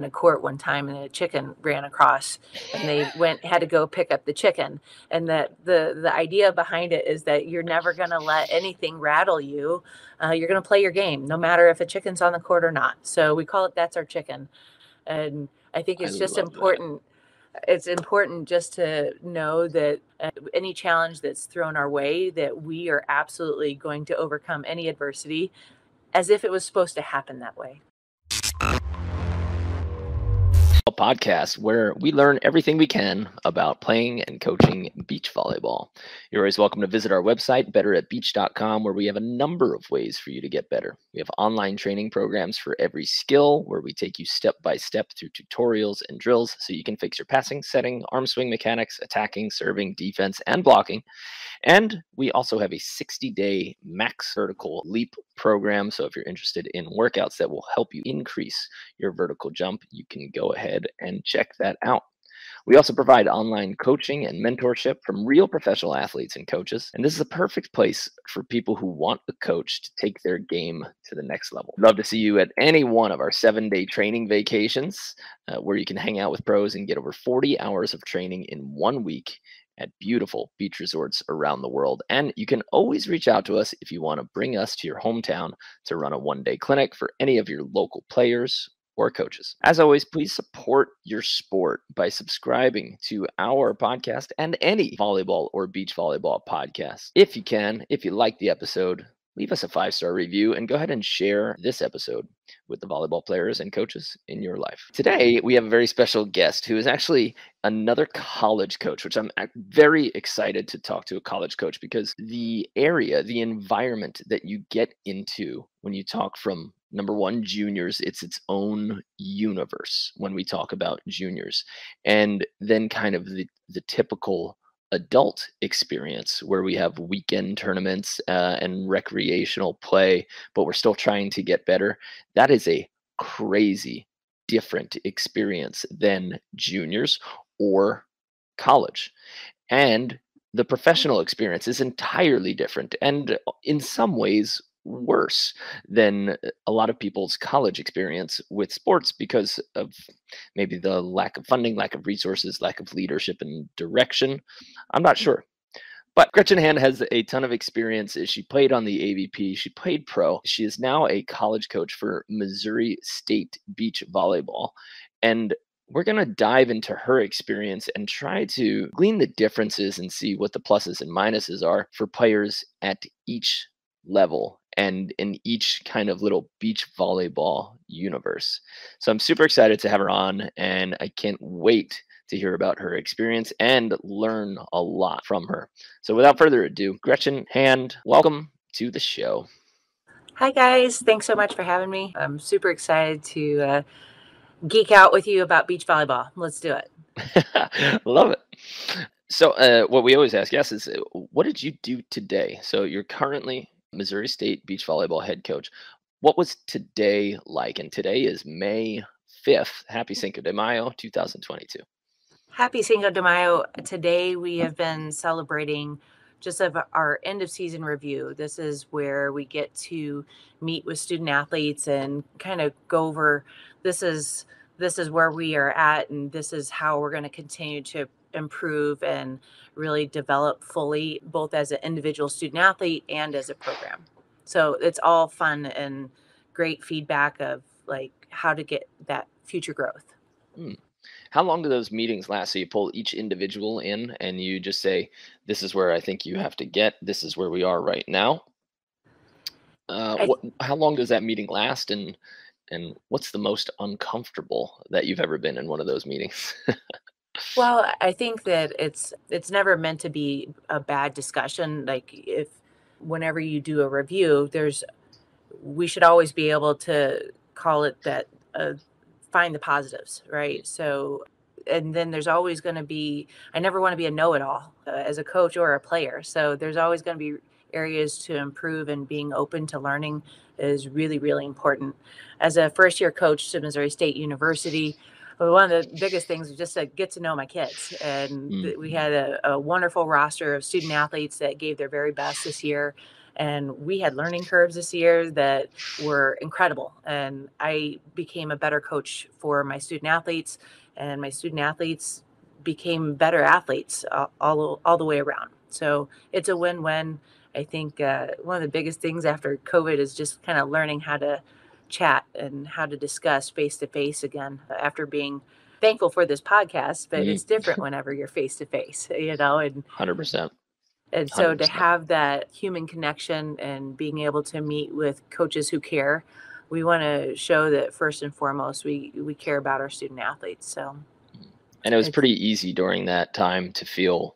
a court one time and a chicken ran across and they had to go pick up the chicken. And that the idea behind it is that you're never going to let anything rattle you. You're going to play your game no matter if a chicken's on the court or not. So we call it That's Our Chicken. And I think I it's just love that. important. It's important just to know that any challenge that's thrown our way, that we are absolutely going to overcome any adversity as if it was supposed to happen that way. Podcast where we learn everything we can about playing and coaching beach volleyball. You're always welcome to visit our website, betteratbeach.com, where we have a number of ways for you to get better. We have online training programs for every skill where we take you step by step through tutorials and drills so you can fix your passing, setting, arm swing mechanics, attacking, serving, defense, and blocking. And we also have a 60-day max vertical leap program. So if you're interested in workouts that will help you increase your vertical jump, you can go ahead and check that out. We also provide online coaching and mentorship from real professional athletes and coaches. And this is a perfect place for people who want a coach to take their game to the next level. Love to see you at any one of our 7-day training vacations where you can hang out with pros and get over 40 hours of training in 1 week at beautiful beach resorts around the world. And you can always reach out to us if you want to bring us to your hometown to run a 1-day clinic for any of your local players or coaches. As always, please support your sport by subscribing to our podcast and any volleyball or beach volleyball podcast. If you can, if you like the episode, leave us a 5-star review and go ahead and share this episode with the volleyball players and coaches in your life. Today, we have a very special guest who is actually another college coach, which I'm very excited to talk to a college coach because the area, the environment that you get into when you talk from number one, juniors, it's its own universe when we talk about juniors. And then kind of the typical adult experience where we have weekend tournaments and recreational play, but we're still trying to get better. That is a crazy different experience than juniors or college. And the professional experience is entirely different and in some ways worse than a lot of people's college experience with sports because of maybe the lack of funding, lack of resources, lack of leadership and direction. I'm not sure. But Gretchen Hand has a ton of experience. She played on the AVP. She played pro. She is now a college coach for Missouri State Beach Volleyball. And we're going to dive into her experience and try to glean the differences and see what the pluses and minuses are for players at each level and in each kind of little beach volleyball universe. So I'm super excited to have her on, and I can't wait to hear about her experience and learn a lot from her. So without further ado, Gretchen Hand, welcome to the show. Hi, guys. Thanks so much for having me. I'm super excited to geek out with you about beach volleyball. Let's do it. Love it. So what we always ask guests is, what did you do today? So you're currently Missouri State beach volleyball head coach. What was today like? And today is May 5th. Happy Cinco de Mayo, 2022. Happy Cinco de Mayo. Today we have been celebrating just of our end of season review. This is where we get to meet with student athletes and kind of go over this is where we are at, and this is how we're going to continue to improve and really develop fully, both as an individual student athlete and as a program. So it's all fun and great feedback of like how to get that future growth. How long do those meetings last? So you pull each individual in and you just say, this is where I think you have to get, this is where we are right now. I How long does that meeting last? And what's the most uncomfortable that you've ever been in one of those meetings? Well, I think that it's never meant to be a bad discussion. Like if whenever you do a review, we should always be able to call it that find the positives, right? So and then there's always going to be I never want to be a know-it-all as a coach or a player. So there's always going to be areas to improve, and being open to learning is really, really important. As a first year coach to Missouri State University, one of the biggest things was just to get to know my kids. And we had a wonderful roster of student athletes that gave their very best this year. And we had learning curves this year that were incredible. And I became a better coach for my student athletes, and my student athletes became better athletes all the way around. So it's a win-win. I think one of the biggest things after COVID is just kind of learning how to chat and how to discuss face to face again after being thankful for this podcast, but it's different whenever you're face to face, and 100%. and so to have that human connection and being able to meet with coaches who care, we want to show that first and foremost we care about our student athletes. So And it was pretty easy during that time to feel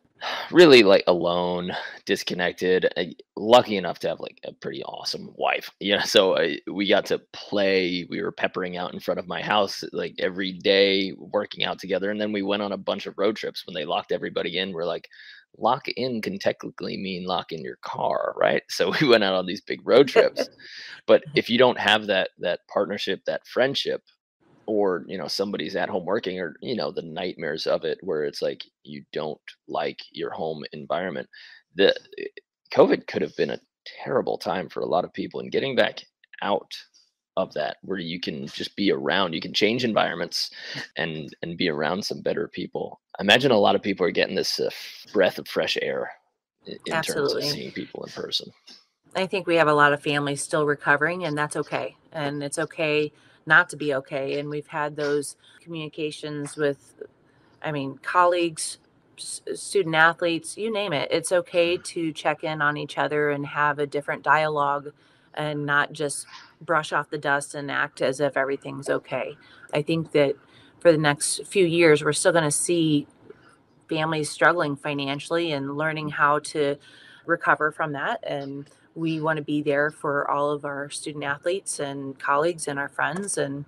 really like alone, disconnected. Lucky enough to have like a pretty awesome wife, So we got to play. We were peppering out in front of my house like every day, working out together. And then we went on a bunch of road trips. When they locked everybody in, we're like, lock in can technically mean lock in your car, right? So we went out on these big road trips. But if you don't have that partnership, that friendship, or somebody's at home working, or the nightmares of it where it's like you don't like your home environment, the COVID could have been a terrible time for a lot of people, and getting back out of that where you can just be around, you can change environments and be around some better people. I imagine a lot of people are getting this breath of fresh air in terms of seeing people in person. I think we have a lot of families still recovering, and that's okay. And it's okay not to be okay. And we've had those communications with, colleagues, student athletes, you name it. It's okay to check in on each other and have a different dialogue and not just brush off the dust and act as if everything's okay. I think that for the next few years, we're still going to see families struggling financially and learning how to recover from that. And we want to be there for all of our student athletes and colleagues and our friends and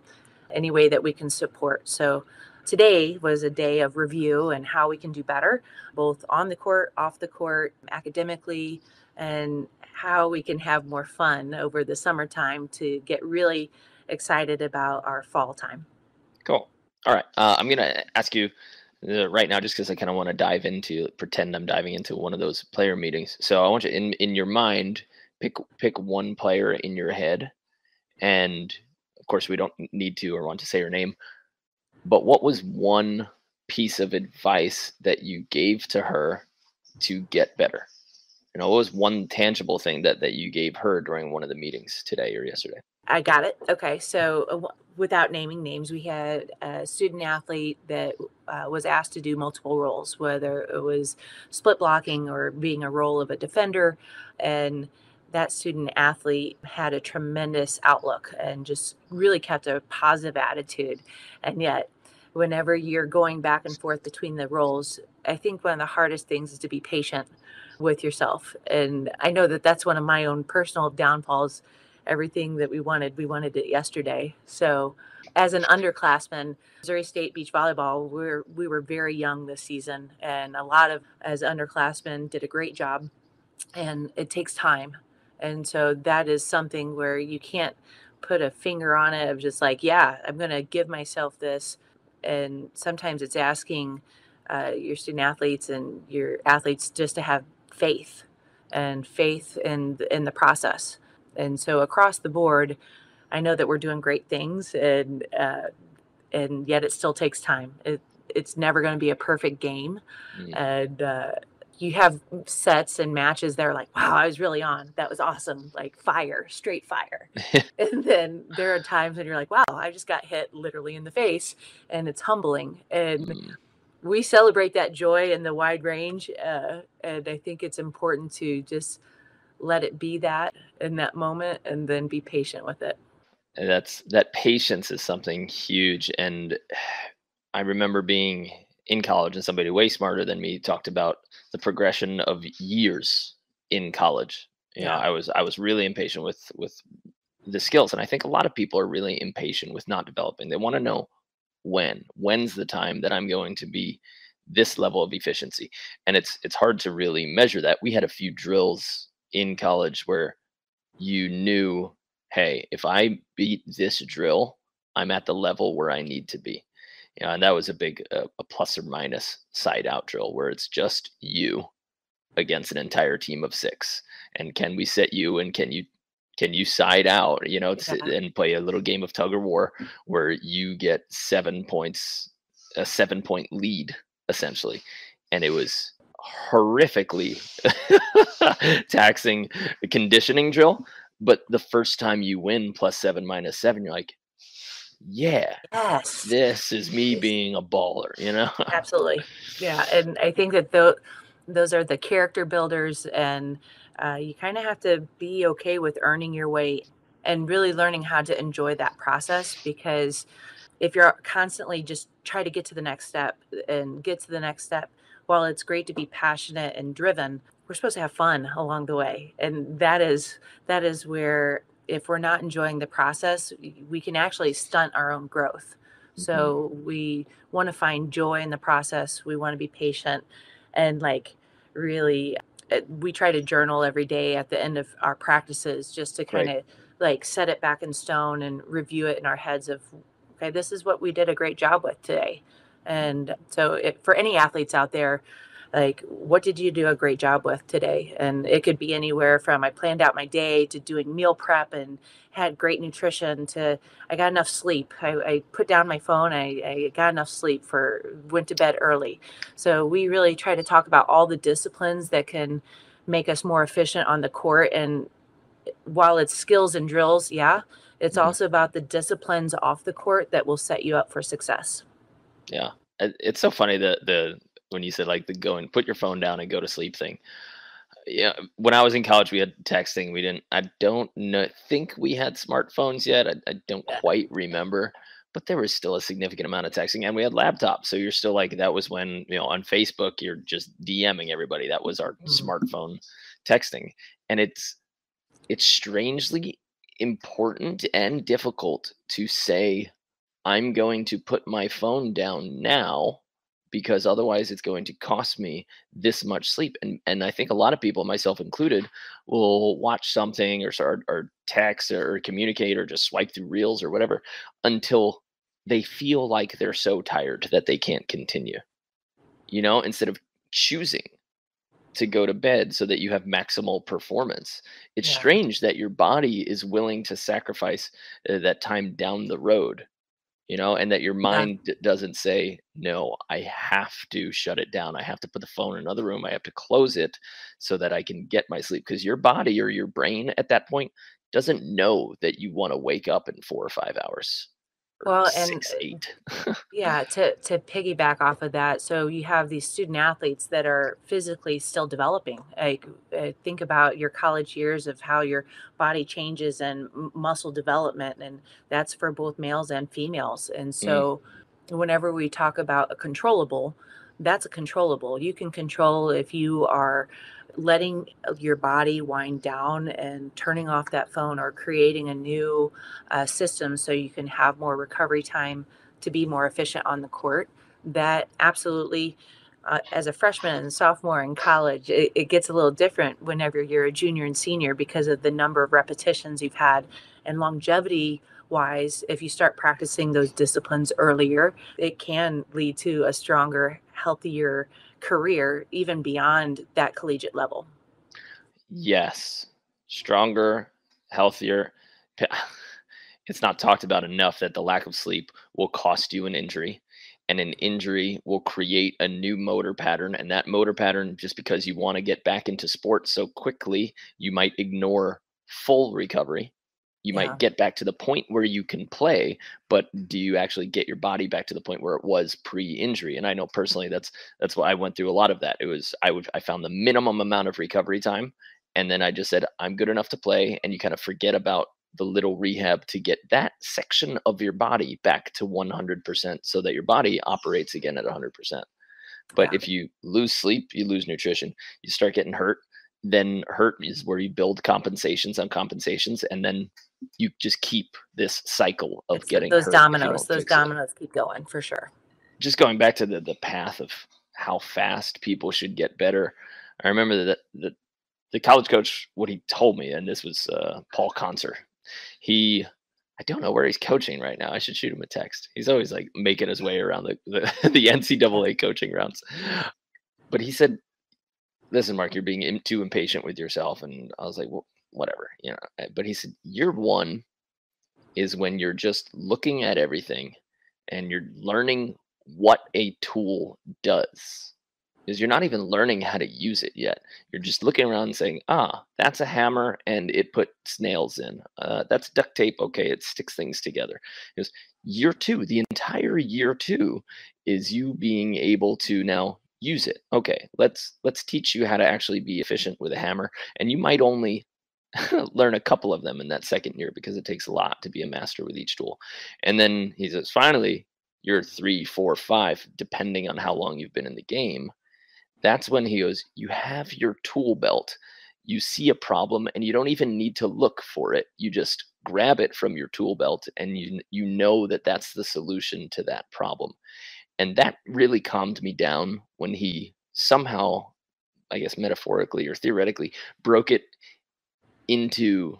any way that we can support. So today was a day of review and how we can do better, both on the court, off the court, academically, and how we can have more fun over the summertime to get really excited about our fall time. Cool. All right. I'm going to ask you right now, just because I kind of want to pretend I'm diving into one of those player meetings. So I want you in your mind, pick one player in your head, and of course we don't need to or want to say her name, but what was one piece of advice that you gave to her to get better? What was one tangible thing that you gave her during one of the meetings today or yesterday? I got it. Okay. So without naming names, we had a student athlete that was asked to do multiple roles, whether it was split blocking or being a role of a defender. And that student athlete had a tremendous outlook and just really kept a positive attitude. And yet, whenever you're going back and forth between the roles, I think one of the hardest things is to be patient with yourself. And I know that that's one of my own personal downfalls. Everything that we wanted it yesterday. So as an underclassman, Missouri State Beach Volleyball, we were very young this season, and a lot of as underclassmen did a great job, and it takes time. And so that is something where you can't put a finger on it of just like, yeah, I'm going to give myself this. And sometimes it's asking your student athletes and your athletes just to have faith and faith in the process. And so across the board, I know that we're doing great things, and yet it still takes time. It's never going to be a perfect game, and you have sets and matches that are like, wow, I was really on. That was awesome, like fire, straight fire. And then there are times when you're like, wow, I just got hit literally in the face, and it's humbling. And we celebrate that joy in the wide range, and I think it's important to just let it be that in that moment and then be patient with it. And that patience is something huge. And I remember being in college and somebody way smarter than me talked about the progression of years in college. I was really impatient with the skills. And I think a lot of people are really impatient with not developing. They want to know when's the time that I'm going to be this level of efficiency. And it's hard to really measure that. We had a few drills in college where you knew, hey, if I beat this drill, I'm at the level where I need to be. And that was a big a plus or minus side out drill where it's just you against an entire team of 6? And can we set you, and can you side out, Yeah. and play a little game of tug of war where you get 7 points, a 7 point lead, essentially. And it was horrifically taxing conditioning drill. But the first time you win +7, -7, you're like, yeah, Yes. this is me being a baller. Absolutely. Yeah, and I think that those are the character builders, and you kind of have to be okay with earning your way and really learning how to enjoy that process. Because if you're constantly just try to get to the next step and get to the next step, while it's great to be passionate and driven, we're supposed to have fun along the way, and that is where if we're not enjoying the process, we can actually stunt our own growth. Mhm. So we want to find joy in the process. We want to be patient and like really we try to journal every day at the end of our practices just to kind Right. of like set it back in stone and review it in our heads of okay, this is what we did a great job with today. And so for any athletes out there, like what did you do a great job with today? And it could be anywhere from I planned out my day to doing meal prep and had great nutrition to I got enough sleep. I put down my phone. I got enough sleep for went to bed early. So we really try to talk about all the disciplines that can make us more efficient on the court. And while it's skills and drills, yeah, it's Mhm. also about the disciplines off the court that will set you up for success. Yeah. It's so funny the when you said like the go and put your phone down and go to sleep thing. Yeah, when I was in college, we had texting. We didn't. I don't know. Think we had smartphones yet. I don't Yeah. quite remember, but there was still a significant amount of texting, and we had laptops. So you're still like that was when on Facebook you're just DMing everybody. That was our Mhm. smartphone texting, and it's strangely important and difficult to say I'm going to put my phone down now because otherwise it's going to cost me this much sleep. And I think a lot of people, myself included, will watch something or start or text or communicate or just swipe through reels or whatever until they feel like they're so tired that they can't continue, instead of choosing to go to bed so that you have maximal performance. It's Yeah. strange that your body is willing to sacrifice that time down the road, and that your Yeah. mind doesn't say, no, I have to shut it down. I have to put the phone in another room. I have to close it so that I can get my sleep. Because your body or your brain at that point doesn't know that you want to wake up in 4 or 5 hours or Well, and 6, 8. yeah, to piggyback off of that, so you have these student athletes that are physically still developing. Like, think about your college years of how your body changes and muscle development, and that's for both males and females. And Mm, so, whenever we talk about a controllable, that's a controllable. You can control if you are letting your body wind down and turning off that phone or creating a new system so you can have more recovery time to be more efficient on the court. That absolutely, as a freshman and sophomore in college, it gets a little different whenever you're a junior and senior because of the number of repetitions you've had and longevity wise. If you start practicing those disciplines earlier, it can lead to a stronger, healthier career, even beyond that collegiate level. yes. Stronger, healthier. P- It's not talked about enough that the lack of sleep will cost you an injury, and an injury will create a new motor pattern. And that motor pattern, just because you want to get back into sports so quickly, you might ignore full recovery. You might Yeah. get back to the point where you can play, but do you actually get your body back to the point where it was pre-injury? And I know personally that's why I went through a lot of that. It was I found the minimum amount of recovery time, and then I just said I'm good enough to play, and you kind of forget about the little rehab to get that section of your body back to 100% so that your body operates again at 100%. But Yeah. if you lose sleep, you lose nutrition, you start getting hurt, then hurt is where you build compensations on compensations. And then you just keep this cycle of It's getting those hurt if you dominoes, don't those fix it. dominoes keep going for sure. Just going back to the path of how fast people should get better. I remember that the college coach, what he told me, and this was Paul Concert. He, I don't know where he's coaching right now. I should shoot him a text. He's always like making his way around the NCAA coaching rounds. But he said listen, Mark, you're being too impatient with yourself. And I was like, well, whatever, But he said, year one is when you're just looking at everything and you're learning what a tool does. Because you're not even learning how to use it yet. You're just looking around and saying, that's a hammer and it puts nails in. That's duct tape. Okay, it sticks things together. Because year two, the entire year two is you being able to now use it. Okay, let's teach you how to actually be efficient with a hammer. And you might only learn a couple of them in that second year because it takes a lot to be a master with each tool. And then he says, finally, year 3, 4, 5, depending on how long you've been in the game, that's when he goes, you have your tool belt. You see a problem and you don't even need to look for it. You just grab it from your tool belt and you know that that's the solution to that problem. And that really calmed me down when he somehow, I guess metaphorically or theoretically, broke it into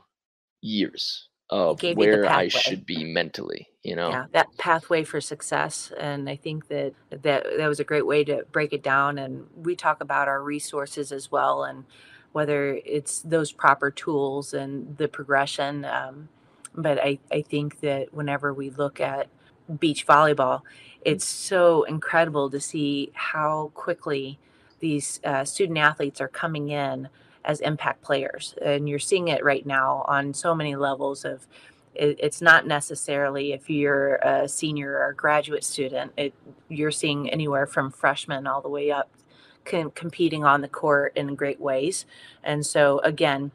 years He of gave you the where I pathway. should be mentally, Yeah, that pathway for success. And I think that was a great way to break it down. And we talk about our resources as well, and whether it's those proper tools and the progression. But I think that whenever we look at beach volleyball, it's so incredible to see how quickly these student athletes are coming in as impact players. And you're seeing it right now on so many levels of it's not necessarily if you're a senior or a graduate student. You're seeing anywhere from freshmen all the way up competing on the court in great ways. And so again,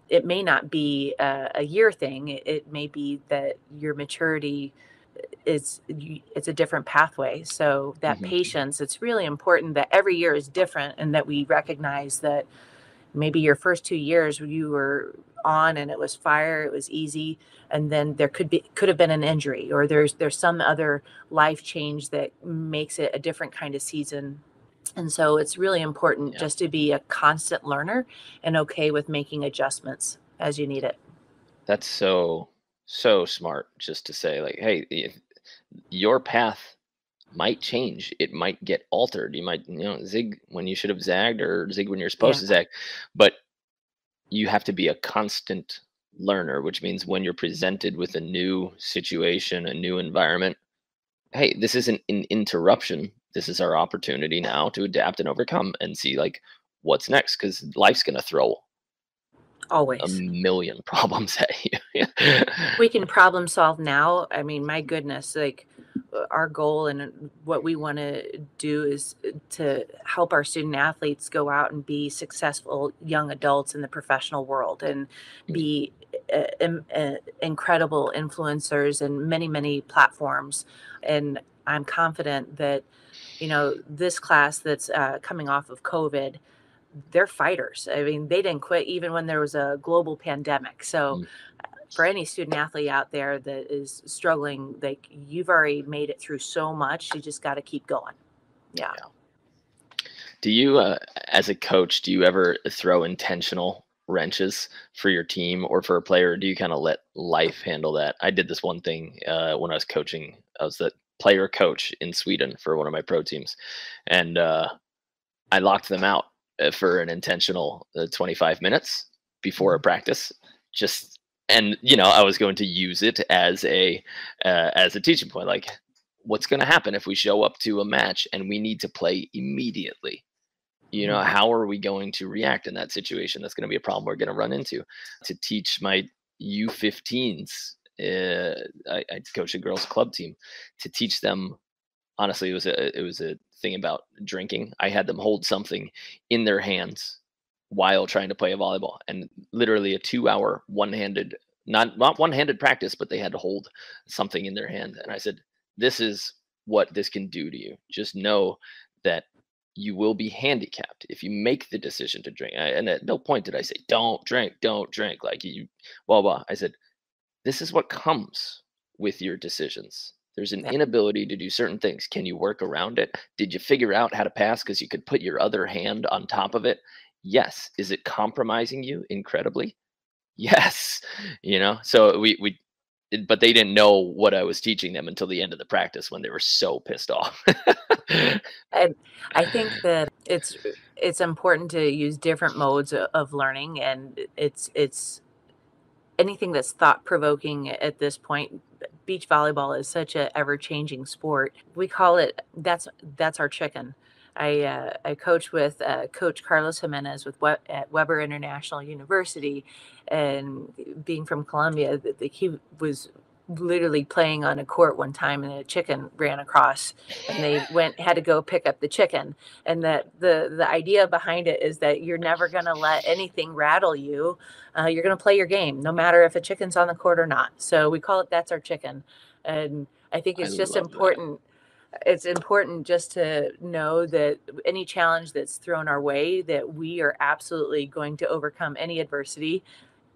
it may not be a year thing. It may be that your maturity it's a different pathway. So that Mhm. patience, it's really important that every year is different, and that we recognize that maybe your first 2 years you were on and it was fire, it was easy, and then there could have been an injury, or there's some other life change that makes it a different kind of season. And so it's really important Yeah, just to be a constant learner and okay with making adjustments as you need it. that's so smart just to say like, hey, your path might change. It might get altered. You might, zig when you should have zagged or zig when you're supposed Yeah. to zag. But you have to be a constant learner, which means when you're presented with a new situation, a new environment, hey, this isn't an interruption. This is our opportunity now to adapt and overcome and see like what's next because life's going to throw a Always. million problems at you. We can problem solve now. I mean, my goodness, like our goal and what we want to do is to help our student athletes go out and be successful young adults in the professional world, and Mm, be incredible influencers in many, many platforms. And I'm confident that, this class that's coming off of COVID, they're fighters. I mean, they didn't quit even when there was a global pandemic. So mm, for any student athlete out there that is struggling, like you've already made it through so much, you just got to keep going. Yeah. yeah. Do you, as a coach, do you ever throw intentional wrenches for your team or for a player? Or do you kind of let life handle that? I did this one thing when I was coaching. I was the player coach in Sweden for one of my pro teams, and I locked them out for an intentional 25 minutes before a practice. Just and I was going to use it as a teaching point. Like, what's going to happen if we show up to a match and we need to play immediately? Mhm. How are we going to react in that situation? That's going to be a problem we're going to run into. To teach my U15s, I coach a girls club team. To teach them, honestly, it was a thing about drinking. I had them hold something in their hands while trying to play a volleyball, and literally a 2-hour one-handed, not one-handed practice, but they had to hold something in their hand. And I said, "This is what this can do to you. Just know that you will be handicapped if you make the decision to drink." And at no point did I say, don't drink," like you, blah blah. I said, this is what comes with your decisions. There's an Yeah. inability to do certain things. Can you work around it? Did you figure out how to pass because you could put your other hand on top of it? Yes. Is it compromising you incredibly? Yes. So we but they didn't know what I was teaching them until the end of the practice when they were so pissed off. And I think that it's important to use different modes of learning, and it's anything that's thought provoking at this point. Beach volleyball is such a ever changing sport. We call it that's our chicken. I coach with Coach Carlos Jimenez at Weber International University, and being from Colombia, he was literally playing on a court one time, and a chicken ran across, and they had to go pick up the chicken. And that the idea behind it is that you're never going to let anything rattle you. You're going to play your game, no matter if a chicken's on the court or not. So we call it that's our chicken. And I think I it's just love that. important. It's important just to know that any challenge that's thrown our way, that we are absolutely going to overcome any adversity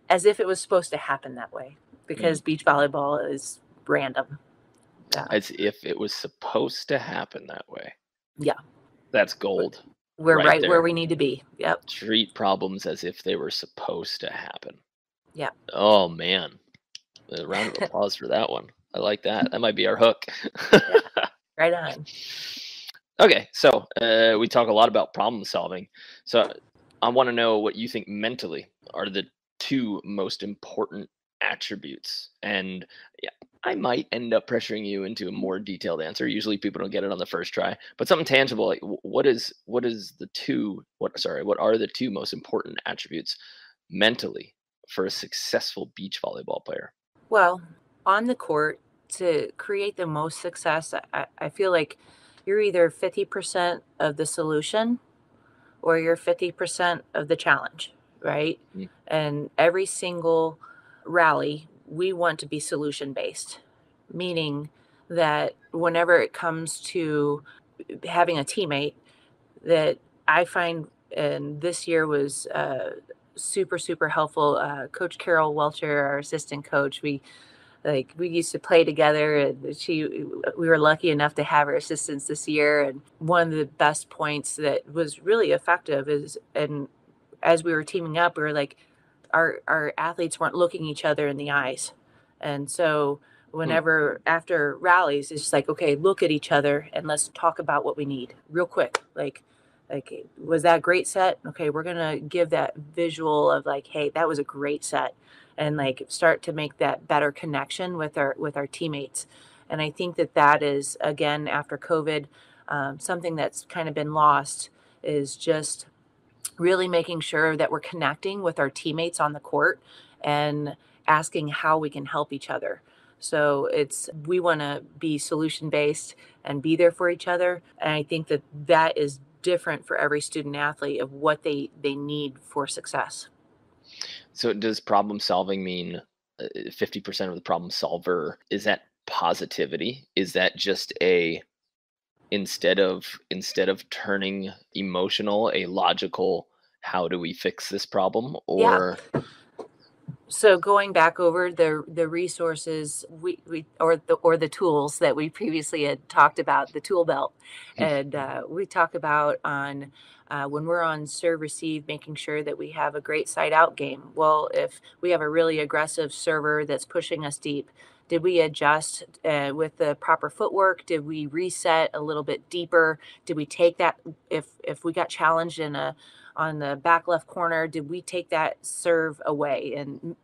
as if it was supposed to happen that way, because beach volleyball is random. As if it was supposed to happen that way. Yeah. That's gold. We're right there. where we need to be. Yep. Treat problems as if they were supposed to happen. Yeah. Oh man. A round of applause for that one. I like that. That might be our hook. Right on. Okay, so we talk a lot about problem solving. So I want to know what you think mentally are the two most important attributes. And yeah, I might end up pressuring you into a more detailed answer. Usually people don't get it on the first try, but something tangible, like what are the two most important attributes mentally for a successful beach volleyball player? Well, on the court, to create the most success, I feel like you're either 50% of the solution or you're 50% of the challenge, right? Mm. And every single rally, we want to be solution based, meaning that whenever it comes to having a teammate, that I find, and this year was super, super helpful. Coach Carol Welcher, our assistant coach, we used to play together, and we were lucky enough to have her assistance this year. And one of the best points that was really effective is, and as we were teaming up, we were like, our athletes weren't looking each other in the eyes. And so whenever after rallies, it's just like, okay, look at each other and let's talk about what we need real quick. Like, was that a great set? Okay, we're gonna give that visual of like, hey, that was a great set, and like start to make that better connection with our teammates. And I think that is, again, after COVID, something that's kind of been lost, is just really making sure that we're connecting with our teammates on the court and asking how we can help each other. So we want to be solution based and be there for each other. And I think that is different for every student athlete of what they need for success. So does problem solving mean 50% of the problem solver? Is that positivity? Is that just a instead of turning emotional, a logical, how do we fix this problem? Yeah. Or So going back over the resources we or the tools that we previously had talked about, the tool belt, and we talk about on when we're on serve receive, making sure that we have a great side out game. Well, if we have a really aggressive server that's pushing us deep, did we adjust with the proper footwork? Did we reset a little bit deeper? Did we take that if we got challenged on the back left corner, did we take that serve away and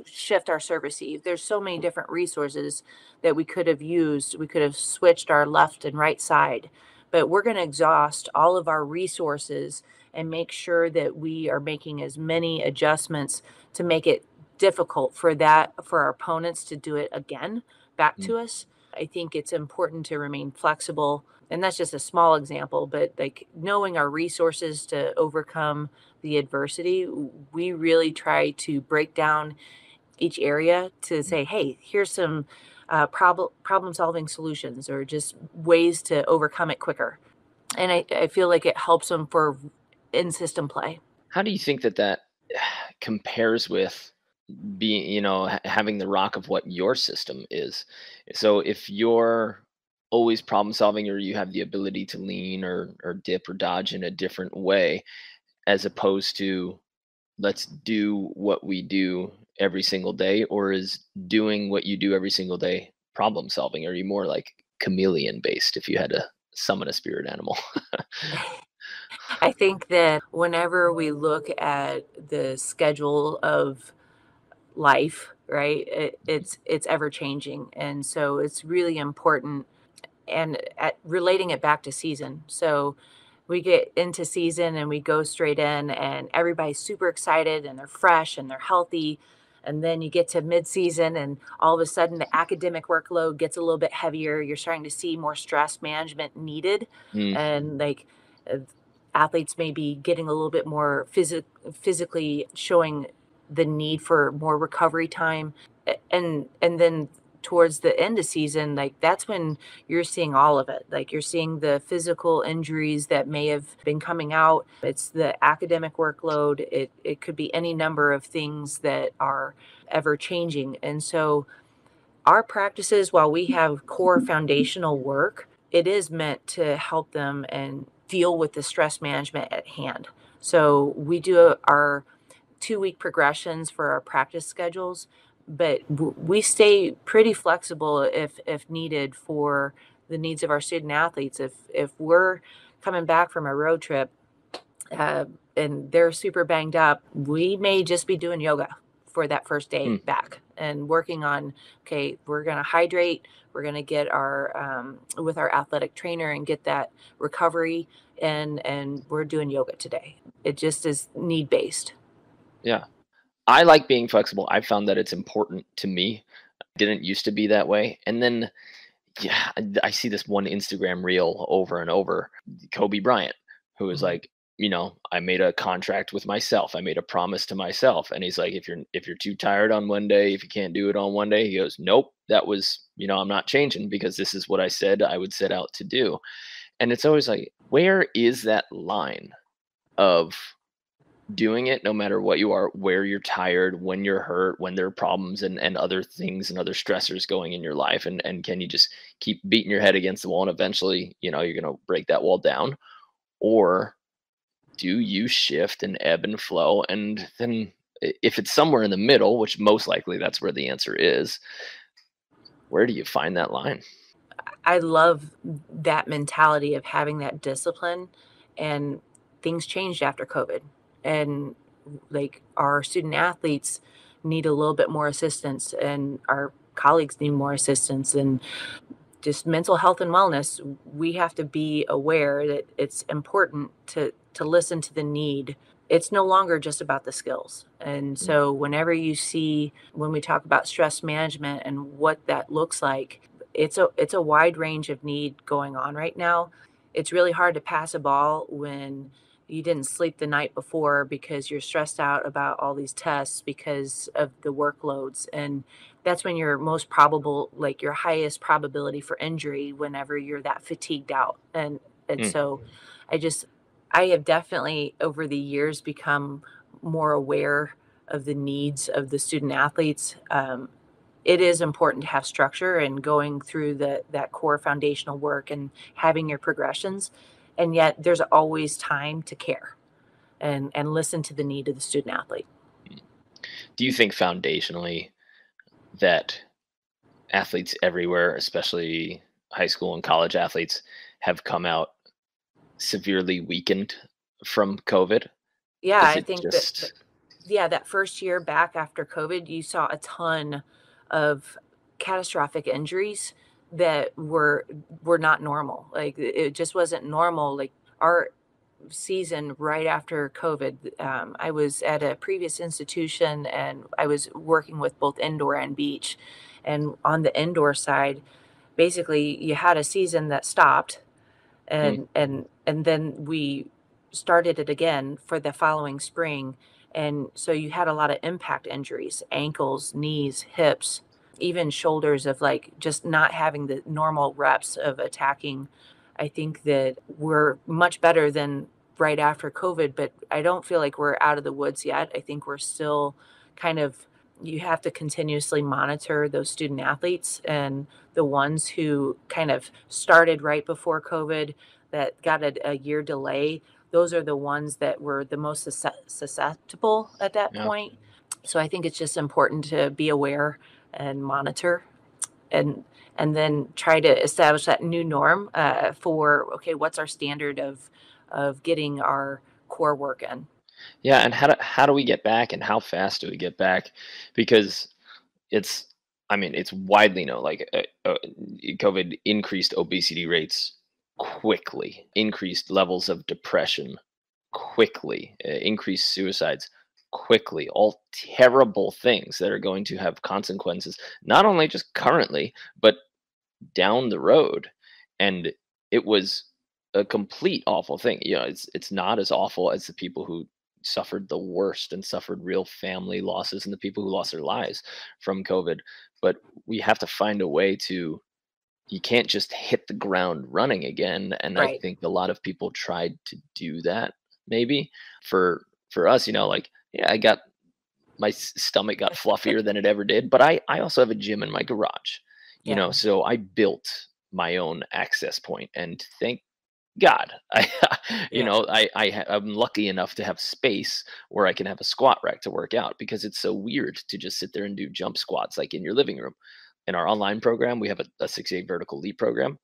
shift our serve receive? There's so many different resources that we could have used. We could have switched our left and right side, but we're going to exhaust all of our resources and make sure that we are making as many adjustments to make it difficult for our opponents to do it again back to us. I think it's important to remain flexible, and that's just a small example, but like knowing our resources to overcome the adversity, we really try to break down each area to say, hey, here's some problem solving solutions, or just ways to overcome it quicker. And I feel like it helps them for in system play. how do you think that compares with being, having the rock of what your system is? So if you're always problem solving, or you have the ability to lean or dip or dodge in a different way, as opposed to let's do what we do every single day, or is doing what you do every single day problem solving? Are you more like chameleon based if you had to summon a spirit animal? I think that whenever we look at the schedule of life, right, it's ever changing. And so it's really important and at relating it back to season. So we get into season and we go straight in and everybody's super excited and they're fresh and they're healthy. And then you get to mid-season and all of a sudden the academic workload gets a little bit heavier. You're starting to see more stress management needed. Mm, And like uh, athletes may be getting a little bit more physically showing the need for more recovery time. And then towards the end of season, like that's when you're seeing all of it. Like you're seeing the physical injuries that may have been coming out. It's the academic workload. It could be any number of things that are ever changing. And so our practices, while we have core foundational work, it is meant to help them and deal with the stress management at hand. So we do our 2-week progressions for our practice schedules, but we stay pretty flexible if needed for the needs of our student athletes. If we're coming back from a road trip uh, and they're super banged up, we may just be doing yoga for that first day mm. back and working on, okay, we're going to hydrate, we're going to get our with our athletic trainer and get that recovery, and we're doing yoga today. It just is need based. Yeah. I like being flexible. I found that it's important to me. Didn't used to be that way. And then, yeah, I see this one Instagram reel over and over. Kobe Bryant, who is Mhm. like, I made a contract with myself. I made a promise to myself. And he's like, if you're too tired on one day, if you can't do it on one day, he goes, nope, that was, I'm not changing because this is what I said I would set out to do. And it's always like, where is that line of doing it no matter what you are, where you're tired, when you're hurt, when there are problems and other things and other stressors going in your life, and can you just keep beating your head against the wall and eventually you're going to break that wall down, or do you shift and ebb and flow? And then if it's somewhere in the middle, which most likely that's where the answer is, where do you find that line? I love that mentality of having that discipline, and things changed after COVID. And like our student athletes need a little bit more assistance and our colleagues need more assistance, and just mental health and wellness, we have to be aware that it's important to listen to the need. It's no longer just about the skills. And Mm, so whenever you see when we talk about stress management and what that looks like, it's a wide range of need going on right now. It's really hard to pass a ball when you didn't sleep the night before because you're stressed out about all these tests because of the workloads, and that's when you're most probable, like your highest probability for injury whenever you're that fatigued out. And mm. so I just I have definitely over the years become more aware of the needs of the student athletes. It is important to have structure and going through that core foundational work and having your progressions, and yet there's always time to care and listen to the need of the student athlete. Do you think foundationally that athletes everywhere, especially high school and college athletes, have come out severely weakened from COVID? Yeah, Is I it think that just yeah, that first year back after COVID, you saw a ton of catastrophic injuries that were not normal. Like it just wasn't normal. Like our season right after COVID, I was at a previous institution and I was working with both indoor and beach. And on the indoor side, basically you had a season that stopped, mm, and then we started it again for the following spring. And so you had a lot of impact injuries, ankles, knees, hips, even shoulders, of like just not having the normal reps of attacking. I think that we're much better than right after COVID, but I don't feel like we're out of the woods yet. I think we're still kind of, you have to continuously monitor those student athletes and the ones who kind of started right before COVID that got a year delay. those are the ones that were the most susceptible at that Yeah. point. So I think it's just important to be aware and monitor, and then try to establish that new norm for, okay, what's our standard of getting our core work in. Yeah, and how do we get back, and how fast do we get back? Because it's, I mean, it's widely known, like, COVID increased obesity rates quickly, increased levels of depression quickly, increased suicides quickly, all terrible things that are going to have consequences, not only just currently, but down the road. And it was a complete awful thing. It's not as awful as the people who suffered the worst and suffered real family losses, and the people who lost their lives from COVID. But we have to find a way to, you can't just hit the ground running again. And I Right. think a lot of people tried to do that, maybe. For us, like, yeah, I got, my stomach got fluffier than it ever did, but I also have a gym in my garage, Yeah. so I built my own access point, and thank God, Yeah. I'm lucky enough to have space where I can have a squat rack to work out, because it's so weird to just sit there and do jump squats like in your living room. In our online program, we have a 6 8 vertical leap program.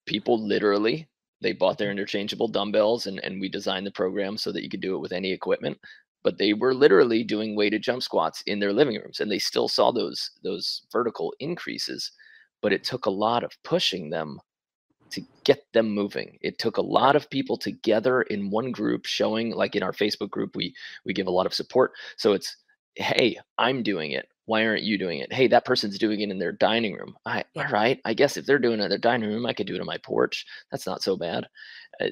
People literally, they bought their interchangeable dumbbells, and we designed the program so that you could do it with any equipment. But they were literally doing weighted jump squats in their living rooms, and they still saw those vertical increases. But it took a lot of pushing them to get them moving. It took a lot Right. of people together in one group, showing, like in our Facebook group, we give a lot of support. So it's, hey, I'm doing it. Why aren't you doing it? Hey, that person's doing it in their dining room. All Yeah. right. I guess if they're doing it in their dining room, I could do it on my porch. That's not so bad. Uh,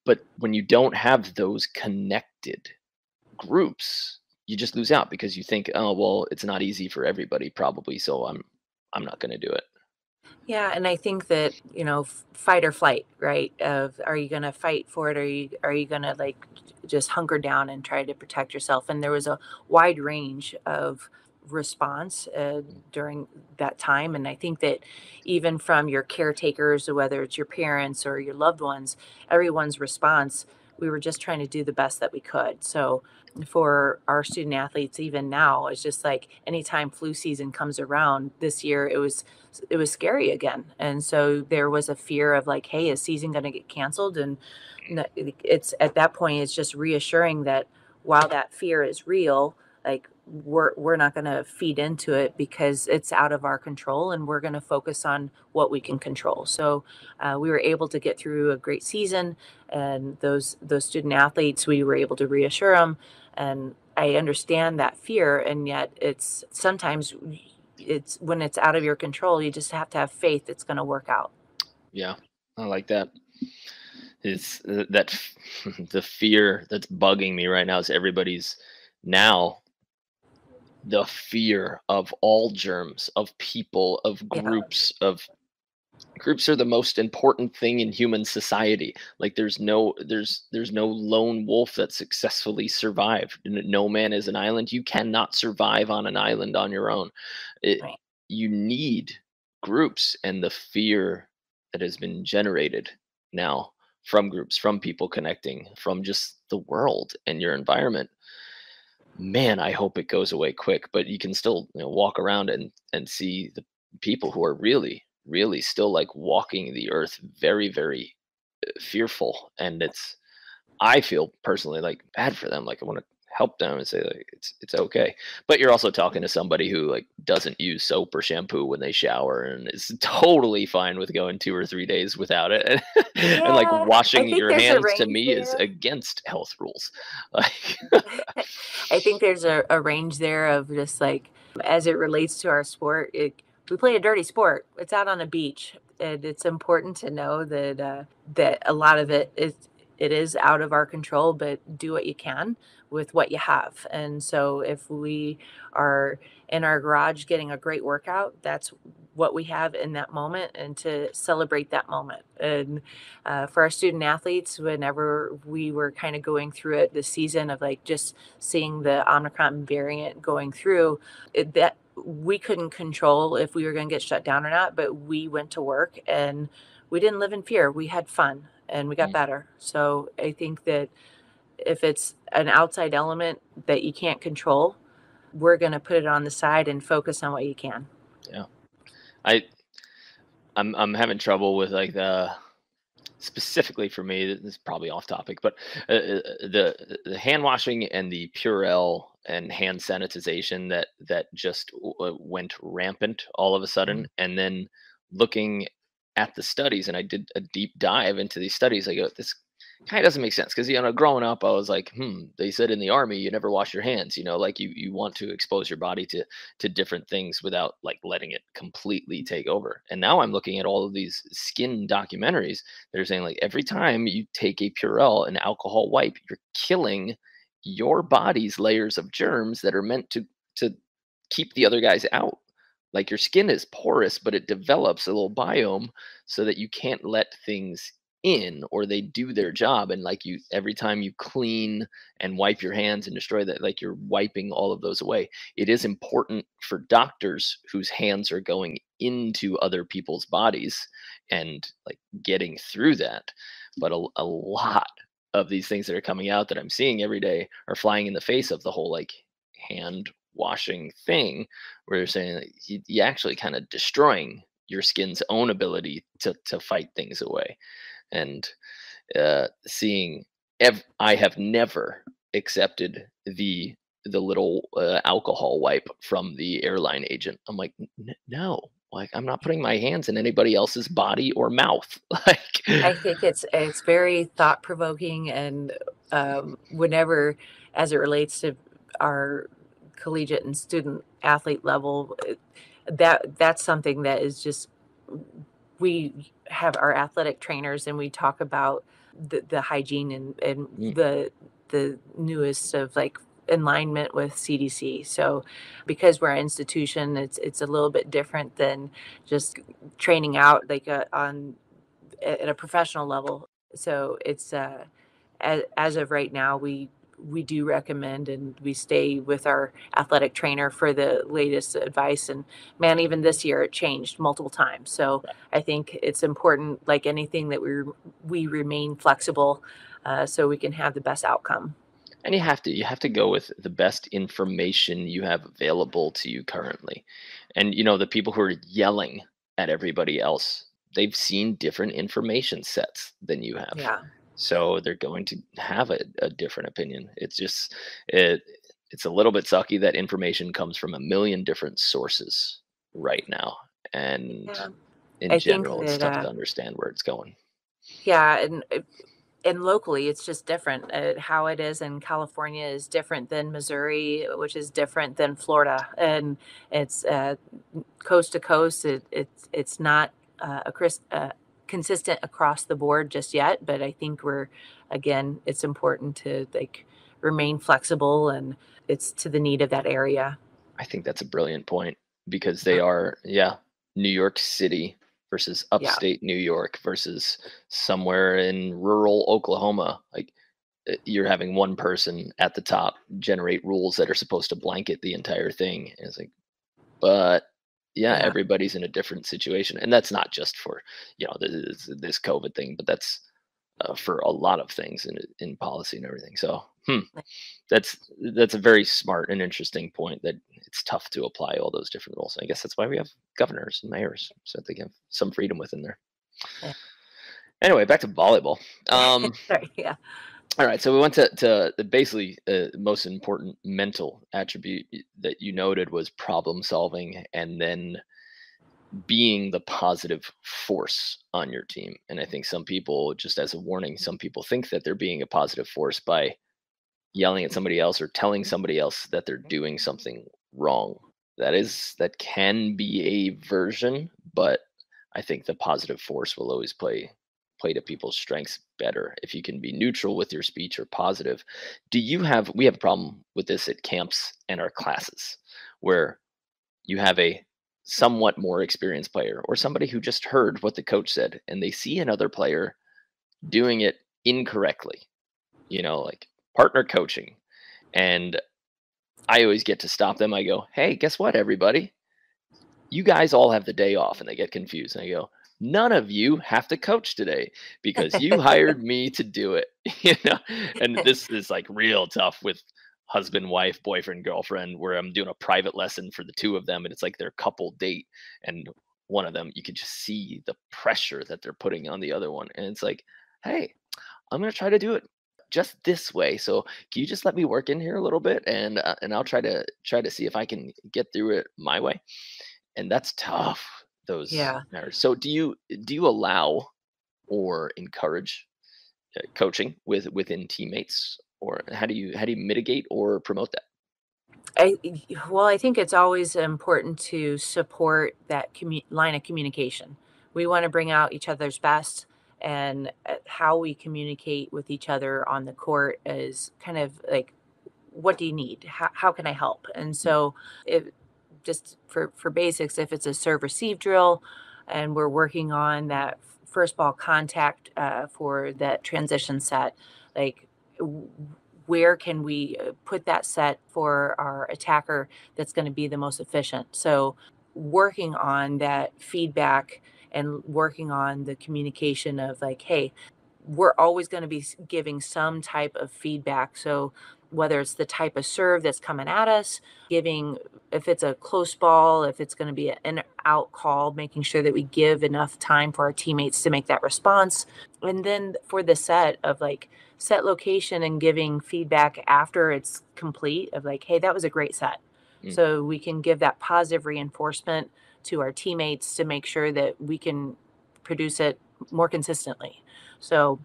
but when you don't have those connected groups, you just lose out, because you think, oh well, it's not easy for everybody probably, so I'm not going to do it. Yeah, and I think that, fight or flight, right? Of, are you going to fight for it, or are you going to, like, just hunker down and try to protect yourself? And there was a wide range of response during that time, and I think that even from your caretakers, whether it's your parents or your loved ones, everyone's response, we were just trying to do the best that we could. So for our student athletes, even now, it's just like anytime flu season comes around this year, it was scary again. And so there was a fear of, like, hey, is season going to get canceled? And it's at that point, it's just reassuring that while that fear is real, like, we're not going to feed into it because it's out of our control, and we're going to focus on what we can control. So we were able to get through a great season, and those student athletes, we were able to reassure them. And I understand that fear, and yet it's sometimes, it's when it's out of your control, you just have to have faith it's going to work out. Yeah, I like that. Is the fear that's bugging me right now is everybody's, now, the fear of all germs, of people, of Yeah. groups are the most important thing in human society. Like, there's no lone wolf that successfully survived. No man is an island. You cannot survive on an island on your own. it, Right. you need groups, and the fear that has been generated now from groups, from people connecting, from just the world and your environment, man, I hope it goes away quick. But you can still, walk around and see the people who are really, really still, like, walking the earth very, very fearful. And I feel personally like bad for them. Like, I want to help them and say, like, it's okay. But you're also talking to somebody who, like, doesn't use soap or shampoo when they shower, and is totally fine with going 2 or 3 days without it. And like, Yeah, I washing think your there's a hands to range me is there. against health rules. Like, I think there's a range there of just, like, as it relates to our sport, we play a dirty sport. It's out on a beach, and it's important to know that that a lot of it is out of our control, but do what you can with what you have. And so if we are in our garage getting a great workout, that's what we have in that moment, and to celebrate that moment. And for our student athletes, whenever we were kind of going through it this season of, like, just seeing the Omicron variant going through, that we couldn't control if we were going to get shut down or not, but we went to work and we didn't live in fear. We had fun. and we got Mm. better. So I think that if it's an outside element that you can't control, we're going to put it on the side and focus on what you can. Yeah. I I'm having trouble with like the specifically for me. This is probably off topic, but the hand washing and the Purell and hand sanitization that just went rampant all of a sudden, Mhm. and then looking at the studies, and I did a deep dive into these studies. I go, this kind of doesn't make sense because growing up, I was like, they said in the army you never wash your hands. Like you want to expose your body to different things without like letting it completely take over. And now I'm looking at all of these skin documentaries. They're saying like every time you take a Purell, an alcohol wipe, you're killing your body's layers of germs that are meant to keep the other guys out. Like your skin is porous, but it develops a little biome so that you can't let things in or they do their job. And like you, every time you clean and wipe your hands and destroy that, like you're wiping all of those away. It is important for doctors whose hands are going into other people's bodies and like getting through that. But a lot of these things that are coming out that I'm seeing every day are flying in the face of the whole like hand washing thing, where you're saying that you actually kind of destroying your skin's own ability to fight things away. And seeing I have never accepted the little alcohol wipe from the airline agent. I'm like, no, like I'm not putting my hands in anybody else's body or mouth." Like, I think it's very thought provoking, and whenever, as it relates to our collegiate and student athlete level, that's something that is just, we have our athletic trainers and we talk about the hygiene and mm, the newest of like alignment with CDC. So because we're an institution, it's a little bit different than just training out like on at a professional level. So it's as of right now, we do recommend and we stay with our athletic trainer for the latest advice. And man, even this year it changed multiple times. So I think it's important, like anything, that we remain flexible, so we can have the best outcome. and you have to go with the best information you have available to you currently. And the people who are yelling at everybody else, they've seen different information sets than you have, Yeah. so they're going to have a different opinion. It it's a little bit sucky that information comes from a million different sources right now, and Yeah. in I think general it's that tough to understand where it's going. yeah, and locally, it's just different. How it is in California is different than Missouri, which is different than Florida, and it's coast to coast. It's not consistent across the board just yet, but I think again, it's important to like remain flexible, and it's to the need of that area. I think that's a brilliant point because they So are, yeah, New York City versus yeah, upstate New York versus somewhere in rural Oklahoma. Like you're having one person at the top generate rules that are supposed to blanket the entire thing. And it's like, but yeah, yeah, everybody's in a different situation. And that's not just for, this COVID thing, but that's for a lot of things in policy and everything. So, that's a very smart and interesting point that it's tough to apply all those different rules. I guess that's why we have governors and mayors so that they have some freedom within there. yeah. Anyway, back to volleyball. Sorry, yeah, All right, so we went to the basically the most important mental attribute that you noted was problem solving, and then being the positive force on your team. And I think some people, just as a warning, some people think that they're being a positive force by yelling at somebody else or telling somebody else that they're doing something wrong. That can be a version, but I think the positive force will always play to people's strengths better if you can be neutral with your speech or positive. We have a problem with this at camps and our classes where you have a somewhat more experienced player or somebody who just heard what the coach said and they see another player doing it incorrectly, like partner coaching. And I always get to stop them. I go, hey, guess what, everybody? You guys all have the day off. And they get confused. And I go, none of you have to coach today because you hired me to do it. And this is like real tough with husband, wife, boyfriend, girlfriend, where I'm doing a private lesson for the two of them, and it's like their couple date, and one of them, you can just see the pressure that they're putting on the other one, and it's like, hey, I'm gonna try to do it just this way. So can you just let me work in here a little bit, and I'll try to see if I can get through it my way. And that's tough. Those Yeah. matters. So do you allow or encourage coaching within teammates, or how do you mitigate or promote that? I well, I think it's always important to support that line of communication. We want to bring out each other's best, and how we communicate with each other on the court is kind of like, what do you need? How can I help? And Mm, so, if just for basics, if it's a serve receive drill, and we're working on that first ball contact for that transition set, like, where can we put that set for our attacker that's going to be the most efficient? So, working on that feedback and working on the communication of like, hey, we're always going to be giving some type of feedback. So, whether it's the type of serve that's coming at us, giving, if it's a close ball, if it's going to be an in out call, making sure that we give enough time for our teammates to make that response. And then for the set of like set location and giving feedback after it's complete of like, hey, that was a great set. mm. So we can give that positive reinforcement to our teammates to make sure that we can produce it more consistently. So